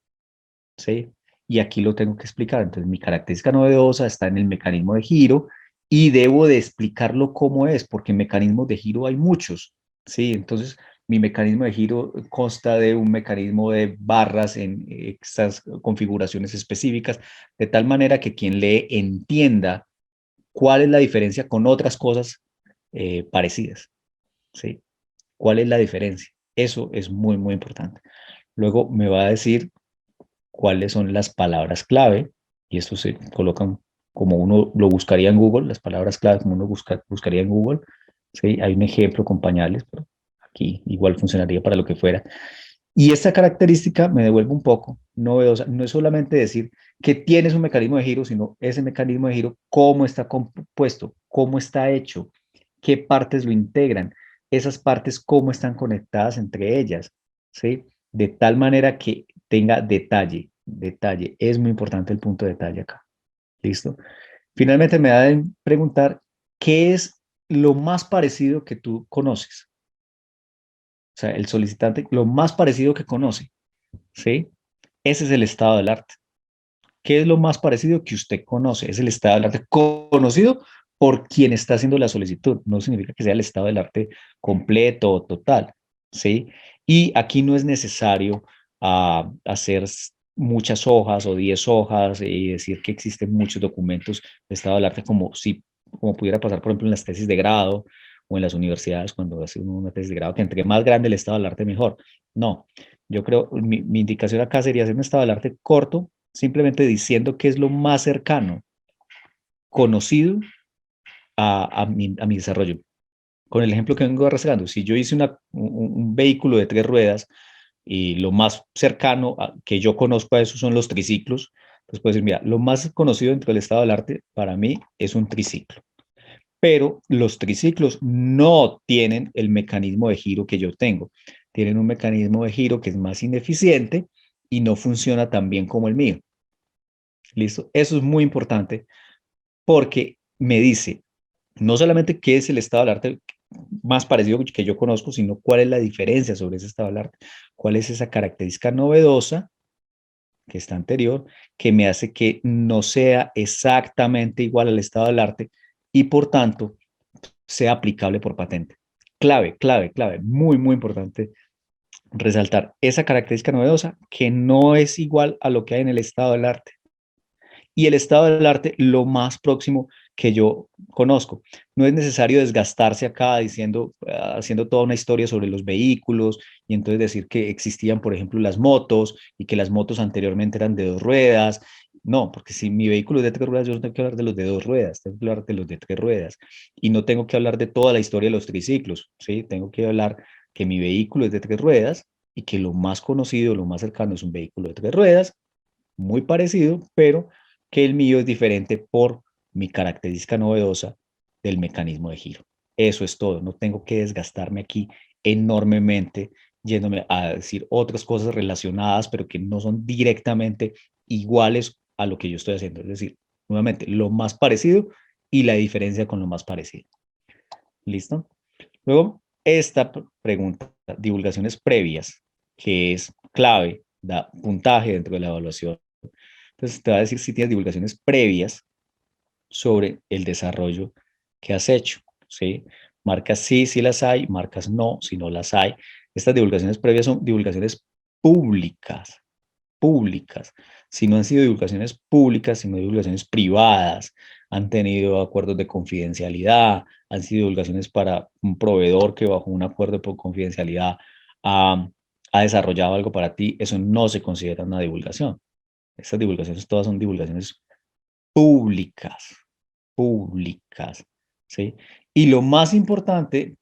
¿sí? Y aquí lo tengo que explicar. Entonces, mi característica novedosa está en el mecanismo de giro y debo de explicarlo cómo es, porque mecanismos de giro hay muchos, ¿sí? Entonces, mi mecanismo de giro consta de un mecanismo de barras en estas configuraciones específicas, de tal manera que quien lee entienda cuál es la diferencia con otras cosas parecidas, ¿sí? ¿Cuál es la diferencia? Eso es muy, muy importante. Luego me va a decir cuáles son las palabras clave, y esto se colocan como uno lo buscaría en Google, las palabras clave como uno buscaría en Google. ¿Sí? Hay un ejemplo con pañales, pero aquí igual funcionaría para lo que fuera. Y esta característica me devuelve un poco novedosa. No es solamente decir que tienes un mecanismo de giro, sino ese mecanismo de giro, cómo está compuesto, cómo está hecho, qué partes lo integran, esas partes cómo están conectadas entre ellas, ¿sí? De tal manera que tenga detalle, detalle. Es muy importante el punto de detalle acá. ¿Listo? Finalmente me da de preguntar, ¿qué es lo más parecido que tú conoces? O sea, el solicitante, lo más parecido que conoce, ¿sí? Ese es el estado del arte. ¿Qué es lo más parecido que usted conoce? Es el estado del arte conocido por quien está haciendo la solicitud. No significa que sea el estado del arte completo o total, ¿sí? Y aquí no es necesario hacer muchas hojas o 10 hojas y decir que existen muchos documentos de estado del arte como pudiera pasar, por ejemplo, en las tesis de grado o en las universidades cuando hace uno una tesis de grado, que entre más grande el estado del arte, mejor. No, yo creo, mi indicación acá sería hacer un estado del arte corto, simplemente diciendo qué es lo más cercano, conocido a mi desarrollo. Con el ejemplo que vengo arrastrando, si yo hice un vehículo de 3 ruedas y lo más cercano que yo conozco a eso son los triciclos, pues puedo decir, mira, lo más conocido dentro del estado del arte para mí es un triciclo. Pero los triciclos no tienen el mecanismo de giro que yo tengo. Tienen un mecanismo de giro que es más ineficiente y no funciona tan bien como el mío. ¿Listo? Eso es muy importante porque me dice no solamente qué es el estado del arte más parecido que yo conozco, sino cuál es la diferencia sobre ese estado del arte, cuál es esa característica novedosa que está anterior, que me hace que no sea exactamente igual al estado del arte y por tanto sea aplicable por patente. Clave, clave, clave, muy, muy importante resaltar esa característica novedosa que no es igual a lo que hay en el estado del arte. Y el estado del arte lo más próximo que yo conozco. No es necesario desgastarse acá haciendo toda una historia sobre los vehículos y entonces decir que existían, por ejemplo, las motos y que las motos anteriormente eran de 2 ruedas. No, porque si mi vehículo es de 3 ruedas, yo no tengo que hablar de los de 2 ruedas, tengo que hablar de los de 3 ruedas. Y no tengo que hablar de toda la historia de los triciclos, ¿sí? Tengo que hablar que mi vehículo es de 3 ruedas y que lo más conocido, lo más cercano es un vehículo de 3 ruedas, muy parecido, pero que el mío es diferente por mi característica novedosa del mecanismo de giro. Eso es todo, no tengo que desgastarme aquí enormemente yéndome a decir otras cosas relacionadas, pero que no son directamente iguales a lo que yo estoy haciendo. Es decir, nuevamente, lo más parecido y la diferencia con lo más parecido. ¿Listo? Luego, esta pregunta, divulgaciones previas, que es clave, da puntaje dentro de la evaluación. Entonces, te va a decir si tienes divulgaciones previas sobre el desarrollo que has hecho, ¿sí? Marcas sí, sí las hay, marcas no, si no las hay. Estas divulgaciones previas son divulgaciones públicas, públicas. Si no han sido divulgaciones públicas, sino divulgaciones privadas, han tenido acuerdos de confidencialidad, han sido divulgaciones para un proveedor que bajo un acuerdo de confidencialidad ha desarrollado algo para ti, eso no se considera una divulgación. Estas divulgaciones todas son divulgaciones públicas, públicas, ¿sí? Y lo más importante,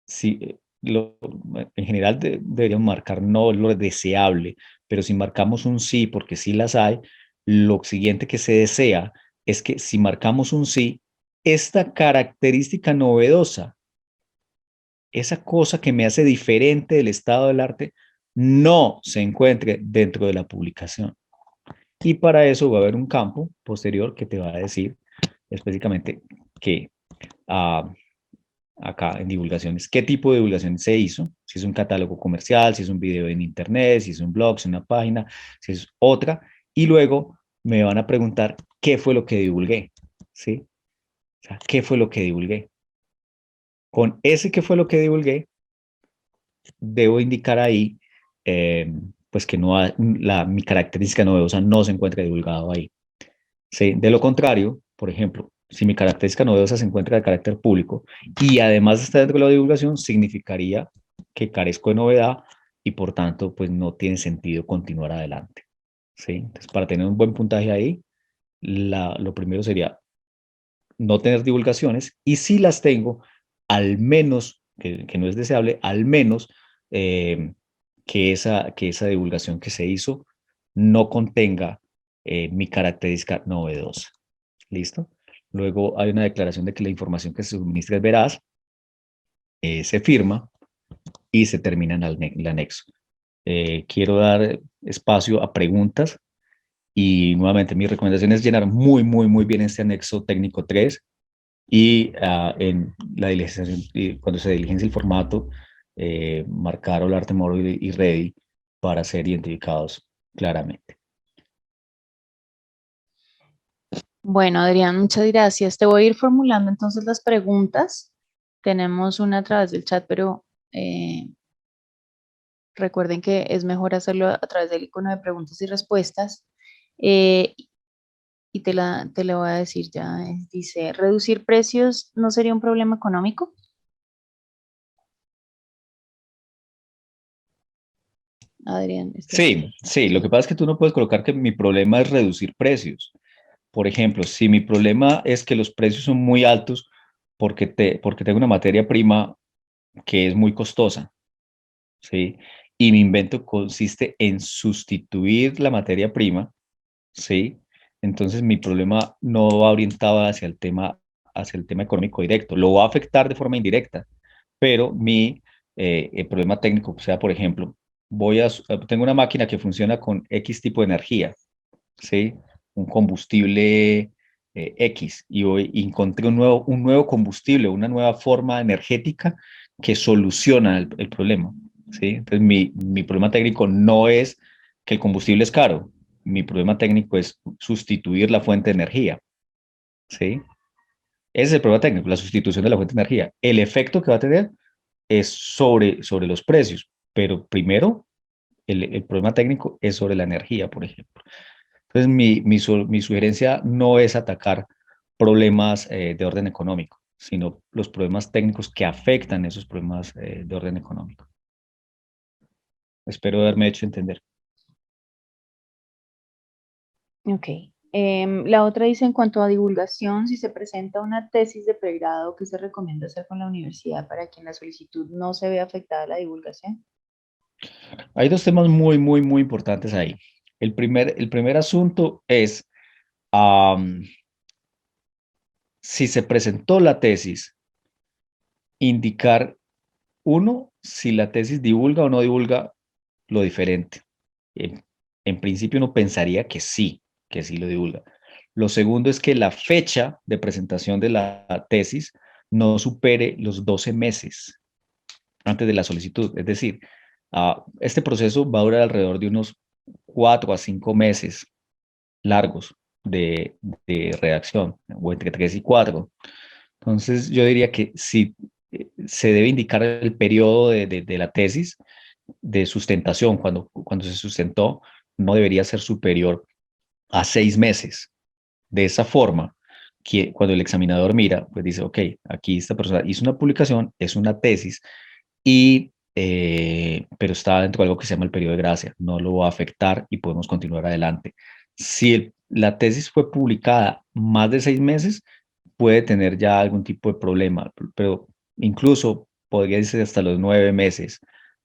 si, en general deberíamos marcar no lo deseable, pero si marcamos un sí, porque sí las hay, lo siguiente que se desea es que si marcamos un sí, esta característica novedosa, esa cosa que me hace diferente del estado del arte, no se encuentre dentro de la publicación. Y para eso va a haber un campo posterior que te va a decir específicamente que acá en divulgaciones, qué tipo de divulgación se hizo, si es un catálogo comercial, si es un video en internet, si es un blog, si es una página, si es otra, y luego me van a preguntar qué fue lo que divulgué, ¿sí? O sea, ¿qué fue lo que divulgué? Con ese qué fue lo que divulgué, debo indicar ahí, pues que no mi característica novedosa no se encuentra divulgado ahí. ¿Sí? De lo contrario, por ejemplo, si mi característica novedosa se encuentra de carácter público y además está dentro de la divulgación, significaría que carezco de novedad y por tanto, pues no tiene sentido continuar adelante. ¿Sí? Entonces, para tener un buen puntaje ahí, lo primero sería no tener divulgaciones y si las tengo, al menos, que no es deseable, al menos que esa divulgación que se hizo no contenga mi característica novedosa. ¿Listo? Luego hay una declaración de que la información que se suministra es veraz, se firma y se termina en el anexo. Quiero dar espacio a preguntas y nuevamente mi recomendación es llenar muy, muy, muy bien este anexo técnico 3 y en la diligenciación, cuando se diligencia el formato, marcar Olarte Moro y Ready para ser identificados claramente. Bueno, Adrián, muchas gracias. Te voy a ir formulando entonces las preguntas. Tenemos una a través del chat, pero recuerden que es mejor hacerlo a través del icono de preguntas y respuestas. Eh, y te la voy a decir ya. Dice, ¿reducir precios no sería un problema económico? Adrián, ¿estás ahí? Sí, sí, lo que pasa es que tú no puedes colocar que mi problema es reducir precios. Por ejemplo, si mi problema es que los precios son muy altos porque tengo una materia prima que es muy costosa, ¿sí? Y mi invento consiste en sustituir la materia prima, ¿sí? Entonces mi problema no va orientado hacia el tema económico directo, lo va a afectar de forma indirecta, pero el problema técnico, o sea, por ejemplo, tengo una máquina que funciona con X tipo de energía, ¿sí? Un combustible X, y hoy encontré un nuevo combustible, una nueva forma energética que soluciona el problema, ¿sí? Entonces, mi problema técnico no es que el combustible es caro, mi problema técnico es sustituir la fuente de energía, ¿sí? Ese es el problema técnico, la sustitución de la fuente de energía. El efecto que va a tener es sobre los precios, pero primero el problema técnico es sobre la energía, por ejemplo. Entonces, mi sugerencia no es atacar problemas de orden económico, sino los problemas técnicos que afectan esos problemas de orden económico. Espero haberme hecho entender. Ok. La otra dice, en cuanto a divulgación, si se presenta una tesis de pregrado, ¿qué se recomienda hacer con la universidad para que en la solicitud no se vea afectada la divulgación? Hay dos temas muy, muy, muy importantes ahí. El primer asunto es, si se presentó la tesis, indicar, uno, si la tesis divulga o no divulga lo diferente. En, en principio uno pensaría que sí lo divulga. Lo segundo es que la fecha de presentación de la tesis no supere los 12 meses antes de la solicitud. Es decir, este proceso va a durar alrededor de unos 4 a 5 meses largos de redacción, o entre 3 y 4. Entonces, yo diría que si se debe indicar el periodo de la tesis de sustentación, cuando se sustentó, no debería ser superior a 6 meses. De esa forma, que cuando el examinador mira, pues dice, ok, aquí esta persona hizo una publicación, es una tesis, pero está dentro de algo que se llama el periodo de gracia, no lo va a afectar y podemos continuar adelante. Si la tesis fue publicada más de 6 meses, puede tener ya algún tipo de problema, pero incluso podría irse hasta los 9 meses,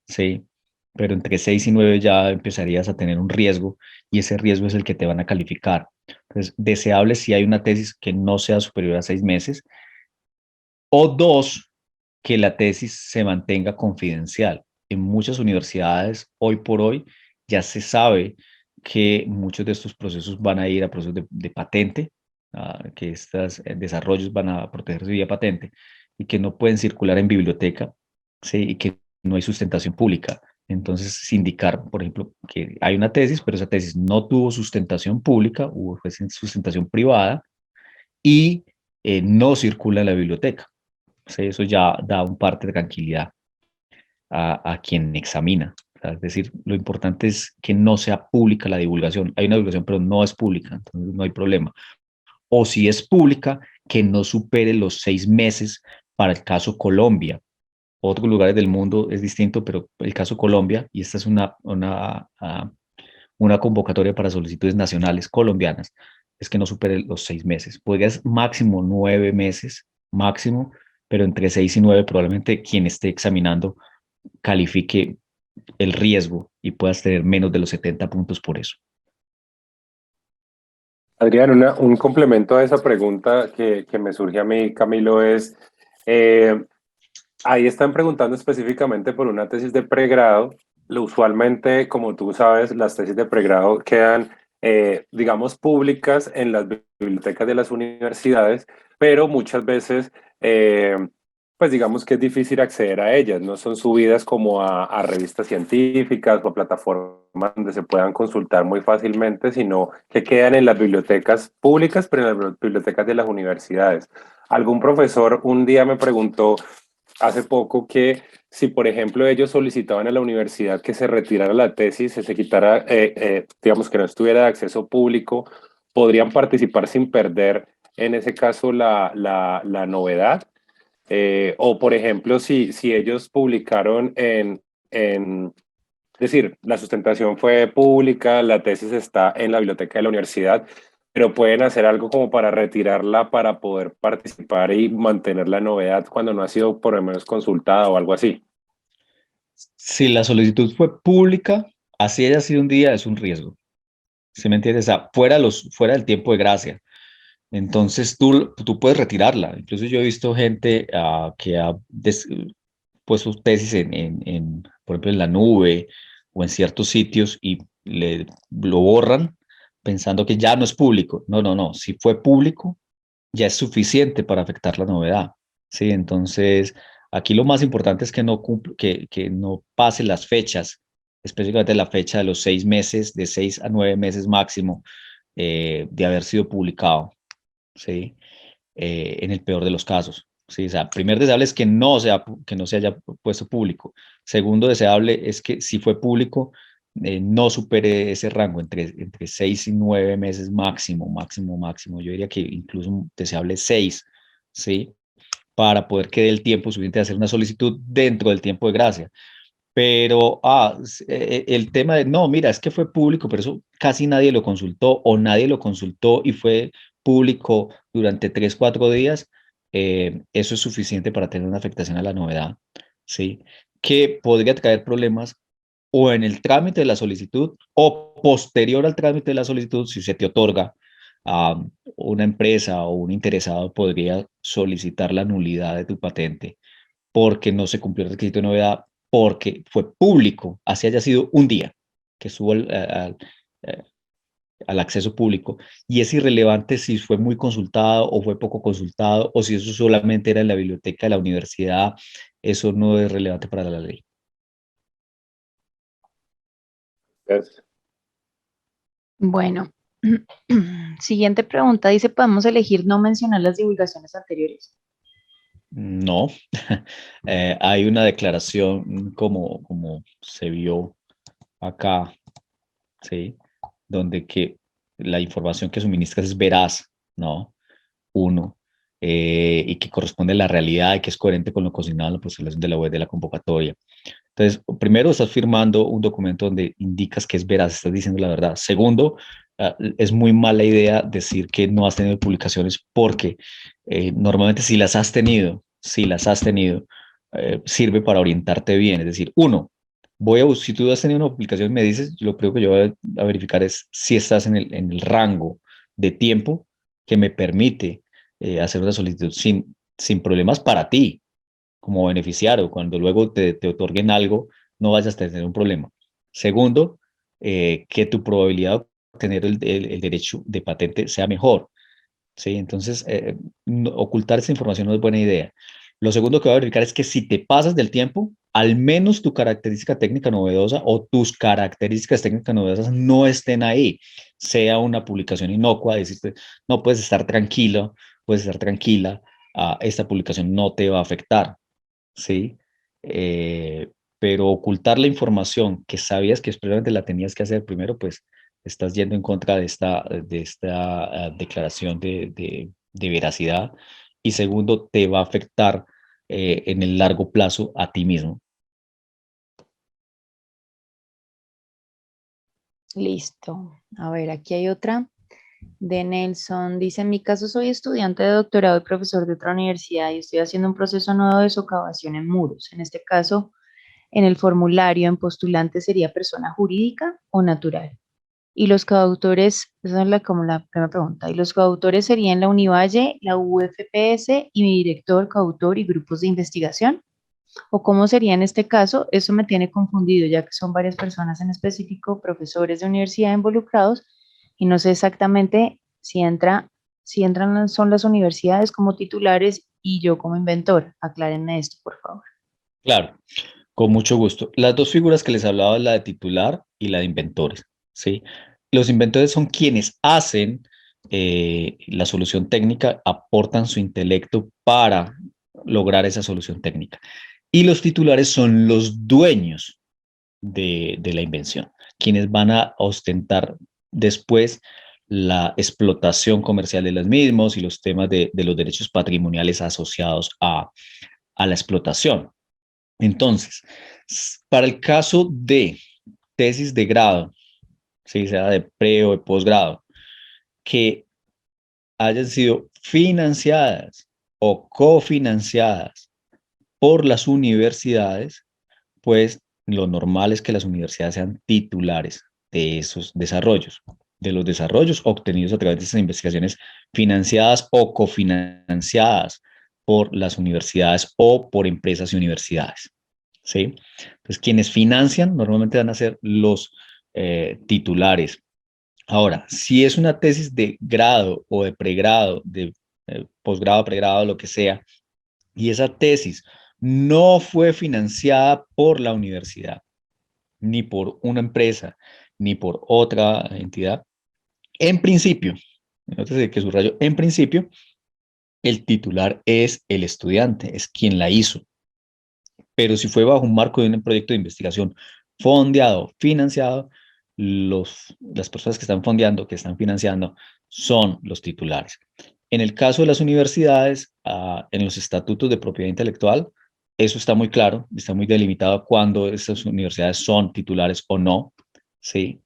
¿sí? Pero entre 6 y 9 ya empezarías a tener un riesgo y ese riesgo es el que te van a calificar. Entonces, deseable si hay una tesis que no sea superior a 6 meses o dos, que la tesis se mantenga confidencial. En muchas universidades, hoy por hoy, ya se sabe que muchos de estos procesos van a ir a procesos de patente, que estos desarrollos van a protegerse vía patente y que no pueden circular en biblioteca, ¿sí? Y que no hay sustentación pública. Entonces, indicar, por ejemplo, que hay una tesis, pero esa tesis no tuvo sustentación pública, fue sustentación privada y no circula en la biblioteca. Sí, eso ya da un parte de tranquilidad a quien examina. O sea, es decir, lo importante es que no sea pública la divulgación. Hay una divulgación, pero no es pública, entonces no hay problema. O si es pública, que no supere los 6 meses para el caso Colombia. Otros lugares del mundo es distinto, pero el caso Colombia, y esta es una convocatoria para solicitudes nacionales colombianas, es que no supere los 6 meses. Podrías máximo 9 meses, máximo, pero entre 6 y 9 probablemente quien esté examinando califique el riesgo y puedas tener menos de los 70 puntos por eso. Adrián, un complemento a esa pregunta que me surge a mí, Camilo, es, eh, ahí están preguntando específicamente por una tesis de pregrado. Usualmente, como tú sabes, las tesis de pregrado quedan, digamos, públicas en las bibliotecas de las universidades, pero muchas veces, pues digamos que es difícil acceder a ellas. No son subidas como a revistas científicas o a plataformas donde se puedan consultar muy fácilmente, sino que quedan en las bibliotecas públicas, pero en las bibliotecas de las universidades. Algún profesor un día me preguntó hace poco que si, por ejemplo, ellos solicitaban a la universidad que se retirara la tesis, se quitara, digamos, que no estuviera de acceso público, podrían participar sin perder, en ese caso, la novedad. O, por ejemplo, si ellos publicaron es decir, la sustentación fue pública, la tesis está en la biblioteca de la universidad, pero pueden hacer algo como para retirarla para poder participar y mantener la novedad cuando no ha sido por lo menos consultada o algo así. Si la solicitud fue pública, así haya sido un día, es un riesgo. ¿Sí me entiendes? O sea, fuera del tiempo de gracia. Entonces tú puedes retirarla. Incluso yo he visto gente que ha puesto tesis por ejemplo, en la nube o en ciertos sitios y lo borran pensando que ya no es público. No, no, no. Si fue público, ya es suficiente para afectar la novedad. ¿Sí? Entonces, aquí lo más importante es que que no pase las fechas, específicamente la fecha de los 6 meses, de 6 a 9 meses máximo de haber sido publicado. ¿Sí? En el peor de los casos. ¿Sí? O sea, primer deseable es que no se haya puesto público. Segundo deseable es que si fue público, no supere ese rango entre 6 y 9 meses máximo, máximo, máximo. Yo diría que incluso deseable 6, ¿sí? Para poder que dé el tiempo suficiente de hacer una solicitud dentro del tiempo de gracia. Pero el tema de, no, mira, es que fue público, pero eso casi nadie lo consultó o nadie lo consultó y fue público durante 3, 4 días, eso es suficiente para tener una afectación a la novedad, ¿sí? Que podría traer problemas o en el trámite de la solicitud o posterior al trámite de la solicitud, si se te otorga a una empresa o un interesado podría solicitar la nulidad de tu patente porque no se cumplió el requisito de novedad, porque fue público, así haya sido un día que estuvo eh, al acceso público, y es irrelevante si fue muy consultado o fue poco consultado, o si eso solamente era en la biblioteca de la universidad, eso no es relevante para la ley. Gracias. Bueno, siguiente pregunta dice, ¿podemos elegir no mencionar las divulgaciones anteriores? No, hay una declaración como se vio acá, ¿sí? donde que la información que suministras es veraz, ¿no? Uno, y que corresponde a la realidad y que es coherente con lo consignado en la postulación de la web de la convocatoria. Entonces, primero, estás firmando un documento donde indicas que es veraz, estás diciendo la verdad. Segundo, es muy mala idea decir que no has tenido publicaciones porque normalmente si las has tenido, sirve para orientarte bien. Es decir, uno, si tú has tenido una publicación, me dices, lo primero que yo voy a verificar es si estás en el rango de tiempo que me permite hacer una solicitud sin problemas para ti como beneficiario. Cuando luego te otorguen algo, no vayas a tener un problema. Segundo, que tu probabilidad de obtener el derecho de patente sea mejor. ¿Sí? Entonces, ocultar esa información no es buena idea. Lo segundo que voy a verificar es que si te pasas del tiempo, al menos tu característica técnica novedosa o tus características técnicas novedosas no estén ahí. Sea una publicación inocua, decirte, no puedes estar tranquilo, puedes estar tranquila, esta publicación no te va a afectar. ¿Sí? Pero ocultar la información que sabías que probablemente la tenías que hacer primero, pues estás yendo en contra de esta declaración de veracidad. Y segundo, te va a afectar en el largo plazo a ti mismo. Listo. A ver, aquí hay otra de Nelson. Dice, en mi caso soy estudiante de doctorado y profesor de otra universidad y estoy haciendo un proceso nuevo de socavación en muros. En este caso, en el formulario, en postulante sería persona jurídica o natural. Y los coautores, esa es como la primera pregunta, y los coautores serían la Univalle, la UFPS y mi director, coautor y grupos de investigación. ¿O cómo sería en este caso? Eso me tiene confundido, ya que son varias personas en específico, profesores de universidad involucrados, y no sé exactamente si entran son las universidades como titulares y yo como inventor. Aclárenme esto, por favor. Claro, con mucho gusto. Las dos figuras que les hablaba, la de titular y la de inventores, ¿sí? Los inventores son quienes hacen la solución técnica, aportan su intelecto para lograr esa solución técnica. Y los titulares son los dueños de la invención, quienes van a ostentar después la explotación comercial de los mismos y los temas de los derechos patrimoniales asociados a la explotación. Entonces, para el caso de tesis de grado, si sea de pre o de posgrado, que hayan sido financiadas o cofinanciadas por las universidades, pues lo normal es que las universidades sean titulares de esos desarrollos, de los desarrollos obtenidos a través de esas investigaciones financiadas o cofinanciadas por las universidades o por empresas y universidades. ¿Sí? Entonces, quienes financian normalmente van a ser los titulares. Ahora, si es una tesis de grado o de pregrado, de posgrado, pregrado, lo que sea, y esa tesis no fue financiada por la universidad, ni por una empresa, ni por otra entidad, en principio, entonces que subrayo, en principio, el titular es el estudiante, es quien la hizo. Pero si fue bajo un marco de un proyecto de investigación fondeado, financiado, las personas que están fondeando, que están financiando, son los titulares. En el caso de las universidades, en los estatutos de propiedad intelectual, eso está muy claro, está muy delimitado cuando esas universidades son titulares o no, ¿sí?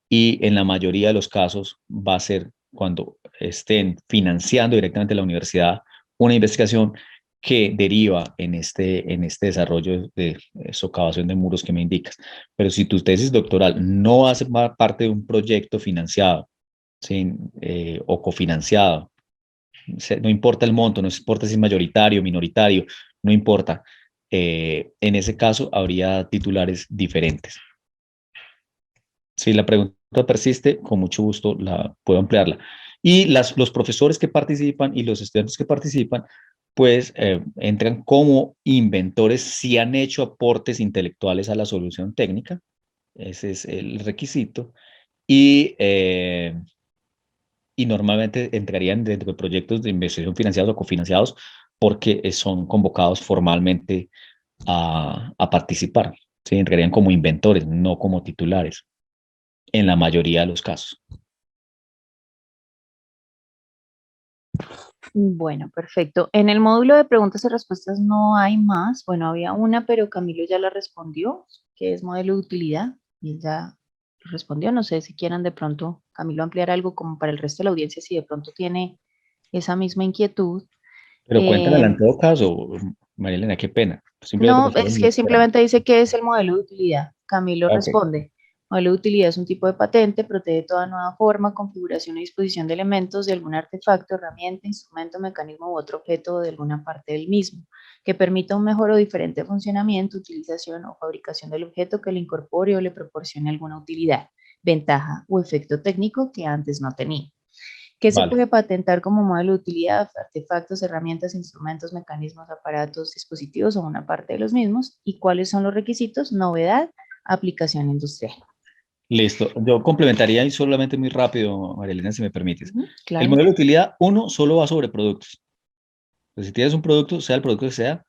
Y en la mayoría de los casos va a ser cuando estén financiando directamente la universidad una investigación que deriva en este desarrollo de socavación de muros que me indicas. Pero si tu tesis doctoral no hace parte de un proyecto financiado, ¿sí? O cofinanciado, no importa el monto, no importa si es mayoritario, minoritario, no importa. En ese caso habría titulares diferentes. Si la pregunta persiste, con mucho gusto la puedo ampliarla. Y los profesores que participan y los estudiantes que participan, pues entran como inventores si han hecho aportes intelectuales a la solución técnica. Ese es el requisito. Y normalmente entrarían dentro de proyectos de investigación financiados o cofinanciados porque son convocados formalmente a participar. ¿Sí? Entrarían como inventores, no como titulares. en la mayoría de los casos. Bueno, perfecto. En el módulo de preguntas y respuestas no hay más. Bueno, había una, pero Camilo ya la respondió, que es modelo de utilidad, y él ya respondió. No sé si quieran de pronto, Camilo, ampliar algo como para el resto de la audiencia, si de pronto tiene esa misma inquietud. Pero cuéntamela en Em, todo caso, María Elena, qué pena. Simplemente No, por favor, es no que esperamos. simplemente dice que es el modelo de utilidad. Camilo Ok, responde. Modelo de utilidad es un tipo de patente, protege toda nueva forma, configuración y disposición de elementos de algún artefacto, herramienta, instrumento, mecanismo u otro objeto de alguna parte del mismo, que permita un mejor o diferente funcionamiento, utilización o fabricación del objeto que le incorpore o le proporcione alguna utilidad, ventaja o efecto técnico que antes no tenía. ¿Qué se vale. puede patentar como modelo de utilidad? Artefactos, herramientas, instrumentos, mecanismos, aparatos, dispositivos o una parte de los mismos. ¿Y cuáles son los requisitos? Novedad, aplicación industrial. Listo. Yo complementaría y solamente muy rápido, María Elena, si me permites. El Claro. modelo de utilidad, uno, solo va sobre productos. Entonces, si tienes un producto, sea el producto que sea,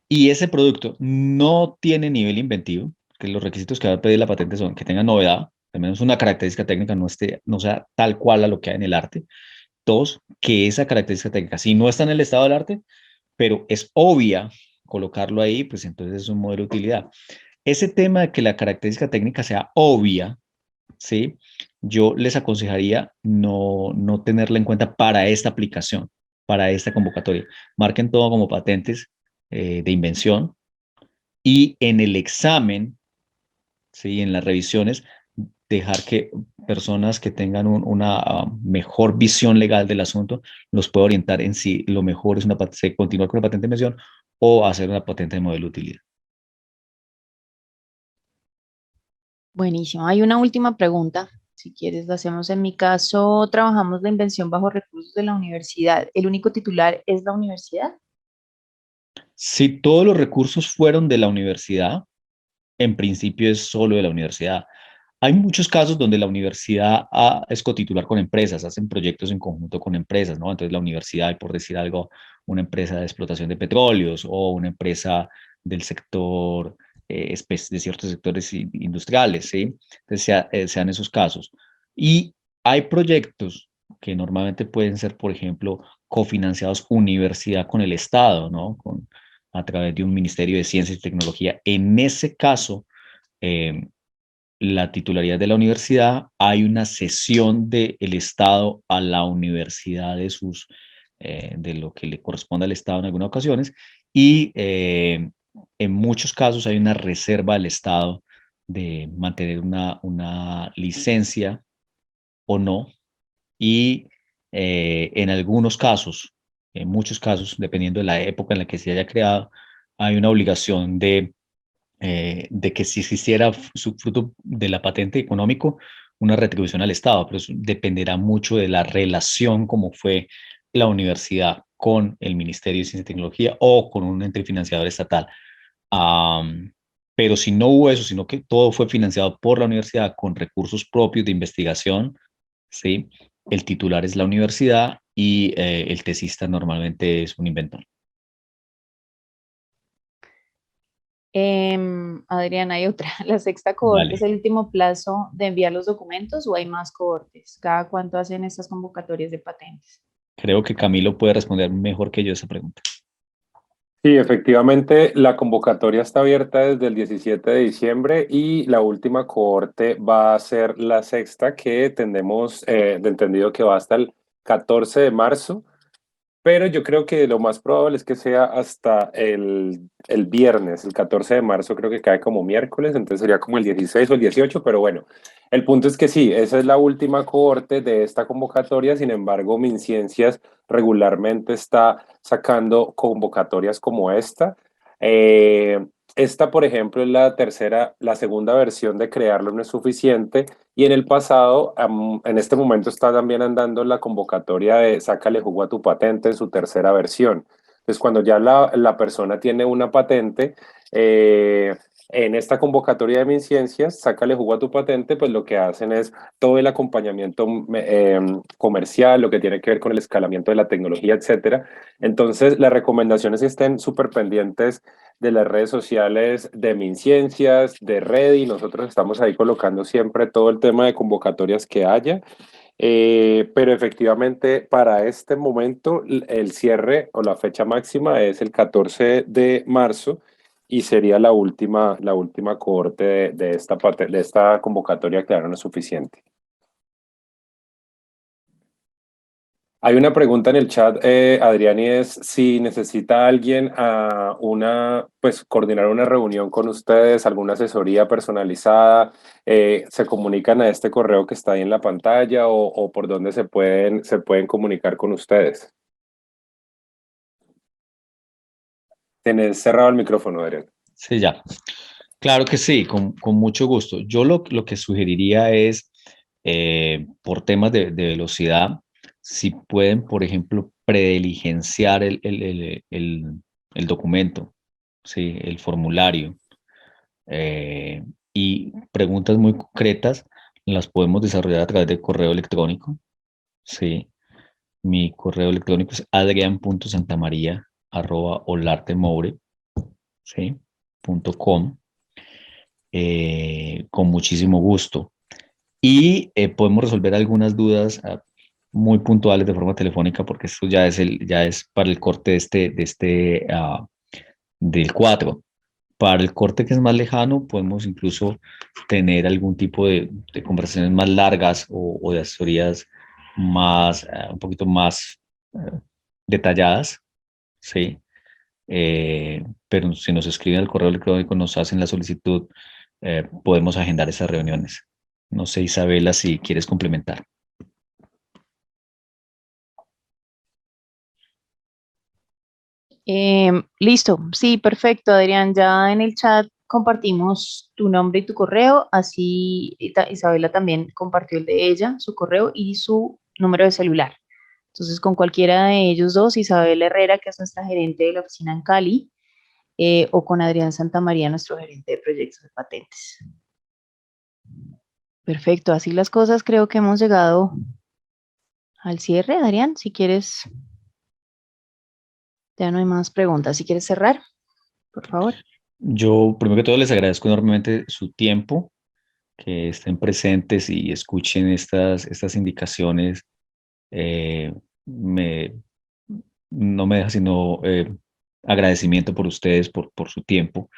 y ese producto no tiene nivel inventivo, que los requisitos que va a pedir la patente son que tenga novedad, al menos una característica técnica no sea tal cual a lo que hay en el arte. Dos, que esa característica técnica, si no está en el estado del arte, pero es obvia colocarlo ahí, pues entonces es un modelo de utilidad. Ese tema de que la característica técnica sea obvia, ¿sí? Yo les aconsejaría no tenerla en cuenta para esta aplicación, para esta convocatoria. Marquen todo como patentes de invención y en el examen, ¿sí? En las revisiones, dejar que personas que tengan una mejor visión legal del asunto los pueda orientar en si lo mejor es continuar con la patente de invención o hacer una patente de modelo de utilidad. Buenísimo. Hay una última pregunta. Si quieres, la hacemos. En mi caso, trabajamos la invención bajo recursos de la universidad. ¿El único titular es la universidad? Si todos los recursos fueron de la universidad, en principio es solo de la universidad. Hay muchos casos donde la universidad es cotitular con empresas, hacen proyectos en conjunto con empresas, ¿no? Entonces la universidad, por decir algo, una empresa de explotación de petróleos o una empresa del sector, de ciertos sectores industriales, ¿sí? Entonces se dan esos casos. Y hay proyectos que normalmente pueden ser, por ejemplo, cofinanciados universidad con el Estado, ¿no? A través de un Ministerio de Ciencia y Tecnología. En ese caso, eh, la titularidad de la universidad, hay una cesión del Estado a la universidad de lo que le corresponde al Estado en algunas ocasiones, y en muchos casos hay una reserva del Estado de mantener una licencia o no, y en algunos casos, en muchos casos, dependiendo de la época en la que se haya creado, hay una obligación de que si existiera su fruto de la patente económico, una retribución al Estado, pero eso dependerá mucho de la relación como fue la universidad con el Ministerio de Ciencia y Tecnología o con un ente financiador estatal. Um, pero si no hubo eso, sino que todo fue financiado por la universidad con recursos propios de investigación, ¿sí? El titular es la universidad y el tesista normalmente es un inventor. Adriana, hay otra. ¿La sexta cohorte es Vale. el último plazo de enviar los documentos o hay más cohortes? ¿Cada cuánto hacen estas convocatorias de patentes? Creo que Camilo puede responder mejor que yo esa pregunta. Sí, efectivamente, la convocatoria está abierta desde el 17 de diciembre y la última cohorte va a ser la sexta, que tenemos de entendido que va hasta el 14 de marzo. Pero yo creo que lo más probable es que sea hasta el viernes, el 14 de marzo creo que cae como miércoles, entonces sería como el 16 o el 18, pero bueno, el punto es que sí, esa es la última cohorte de esta convocatoria. Sin embargo, MinCiencias regularmente está sacando convocatorias como esta. Esta, por ejemplo, es la segunda versión de Crearlo no es suficiente, y en el pasado, en este momento está también andando la convocatoria de Sácale jugo a tu patente en su tercera versión. Entonces, cuando ya la persona tiene una patente, En esta convocatoria de MinCiencias, sácale jugo a tu patente, pues lo que hacen es todo el acompañamiento comercial, lo que tiene que ver con el escalamiento de la tecnología, etcétera. Entonces, las recomendaciones es que estén súper pendientes de las redes sociales de MinCiencias, de Ready. Nosotros estamos ahí colocando siempre todo el tema de convocatorias que haya. Pero efectivamente, para este momento, el cierre o la fecha máxima es el 14 de marzo y sería la última cohorte de esta convocatoria que ahora no es suficiente. Hay una pregunta en el chat, Adrián, y es si necesita alguien pues coordinar una reunión con ustedes, alguna asesoría personalizada, se comunican a este correo que está ahí en la pantalla o por dónde se pueden comunicar con ustedes. Tenés cerrado el micrófono, Adrián. Sí, ya. Claro que sí, con mucho gusto. Yo lo que sugeriría es, por temas de velocidad, si pueden, por ejemplo, prediligenciar el documento, ¿sí? El formulario, eh, y preguntas muy concretas las podemos desarrollar a través de correo electrónico, ¿sí? Mi correo electrónico es adrian.santamaria@olartemoure, ¿sí? .com. Con muchísimo gusto. Y podemos resolver algunas dudas muy puntuales de forma telefónica, porque esto ya es para el corte del 4. Para el corte que es más lejano, podemos incluso tener algún tipo de conversaciones más largas o de asesorías un poquito más detalladas, ¿sí? Pero si nos escriben al correo electrónico, nos hacen la solicitud, podemos agendar esas reuniones. No sé, Isabela, si quieres complementar. Listo, sí, perfecto, Adrián. Ya en el chat compartimos tu nombre y tu correo, así Isabela también compartió el de ella, su correo y su número de celular. Entonces, con cualquiera de ellos dos, Isabel Herrera, que es nuestra gerente de la oficina en Cali, o con Adrián Santamaría, nuestro gerente de proyectos de patentes. Perfecto, así las cosas, creo que hemos llegado al cierre, Adrián. Si quieres, ya no hay más preguntas. Si quieres cerrar, por favor. Yo, primero que todo, les agradezco enormemente su tiempo, que estén presentes y escuchen estas indicaciones. Eh, me, no me deja sino agradecimiento por ustedes, por su tiempo,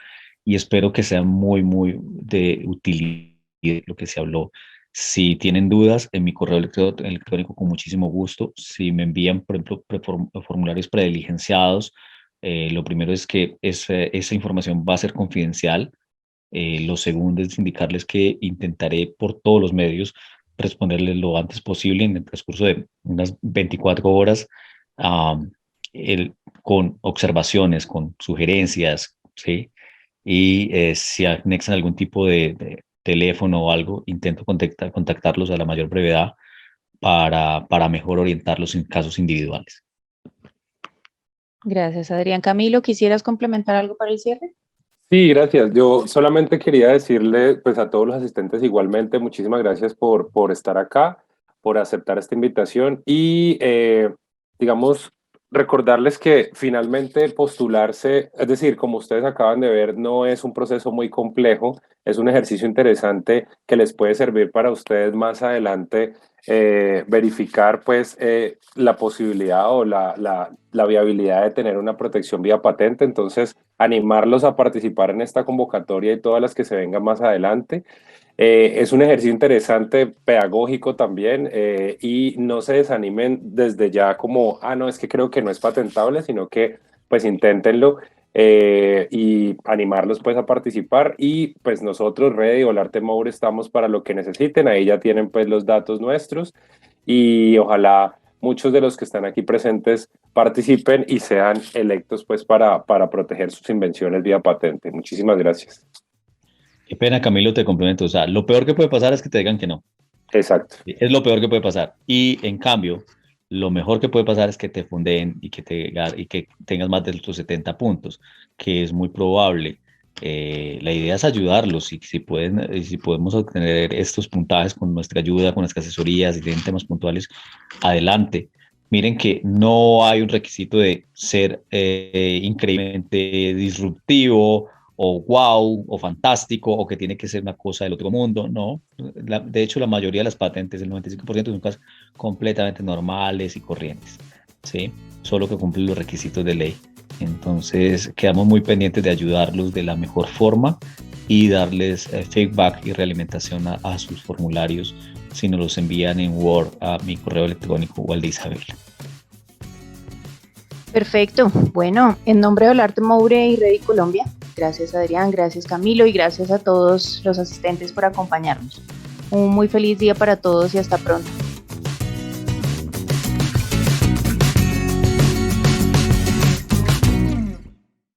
y espero que sea muy de utilidad lo que se habló. Si tienen dudas, en mi correo electrónico con muchísimo gusto. Si me envían, por ejemplo, formularios prediligenciados, lo primero es que esa información va a ser confidencial. Lo segundo es indicarles que intentaré por todos los medios responderles lo antes posible en el transcurso de unas 24 horas, um, con observaciones, con sugerencias, ¿sí? Y si anexan algún tipo de teléfono o algo, intento contactarlos a la mayor brevedad para mejor orientarlos en casos individuales. Gracias, Adrián. Camilo, ¿quisieras complementar algo para el cierre? Sí, gracias. Yo solamente quería decirle, pues a todos los asistentes igualmente, muchísimas gracias por estar acá, por aceptar esta invitación y, digamos, recordarles que finalmente postularse, es decir, como ustedes acaban de ver, no es un proceso muy complejo, es un ejercicio interesante que les puede servir para ustedes más adelante verificar, pues, la posibilidad o la viabilidad de tener una protección vía patente. Entonces, animarlos a participar en esta convocatoria y todas las que se vengan más adelante. Es un ejercicio interesante, pedagógico también, y no se desanimen desde ya como, no, es que creo que no es patentable, sino que pues inténtenlo, y animarlos pues a participar. Y pues nosotros, Red y Olarte Moure, estamos para lo que necesiten. Ahí ya tienen pues los datos nuestros y ojalá muchos de los que están aquí presentes participen y sean electos pues para proteger sus invenciones vía patente. Muchísimas gracias. Qué pena, Camilo, te complemento. O sea, lo peor que puede pasar es que te digan que no. Exacto. Es lo peor que puede pasar. Y en cambio, lo mejor que puede pasar es que te fondeen y que tengas más de tus 70 puntos, que es muy probable. La idea es ayudarlos y si podemos obtener estos puntajes con nuestra ayuda, con nuestras asesorías, si tienen temas puntuales, adelante. Miren que no hay un requisito de ser increíblemente disruptivo o wow o fantástico o que tiene que ser una cosa del otro mundo, no. De hecho, la mayoría de las patentes, el 95% son cosas completamente normales y corrientes, ¿sí? Solo que cumplen los requisitos de ley. Entonces, quedamos muy pendientes de ayudarlos de la mejor forma y darles feedback y realimentación a sus formularios si nos los envían en Word a mi correo electrónico o al de Isabel. Perfecto. Bueno, en nombre de Olarte Moure y Ready Colombia, gracias Adrián, gracias Camilo y gracias a todos los asistentes por acompañarnos. Un muy feliz día para todos y hasta pronto.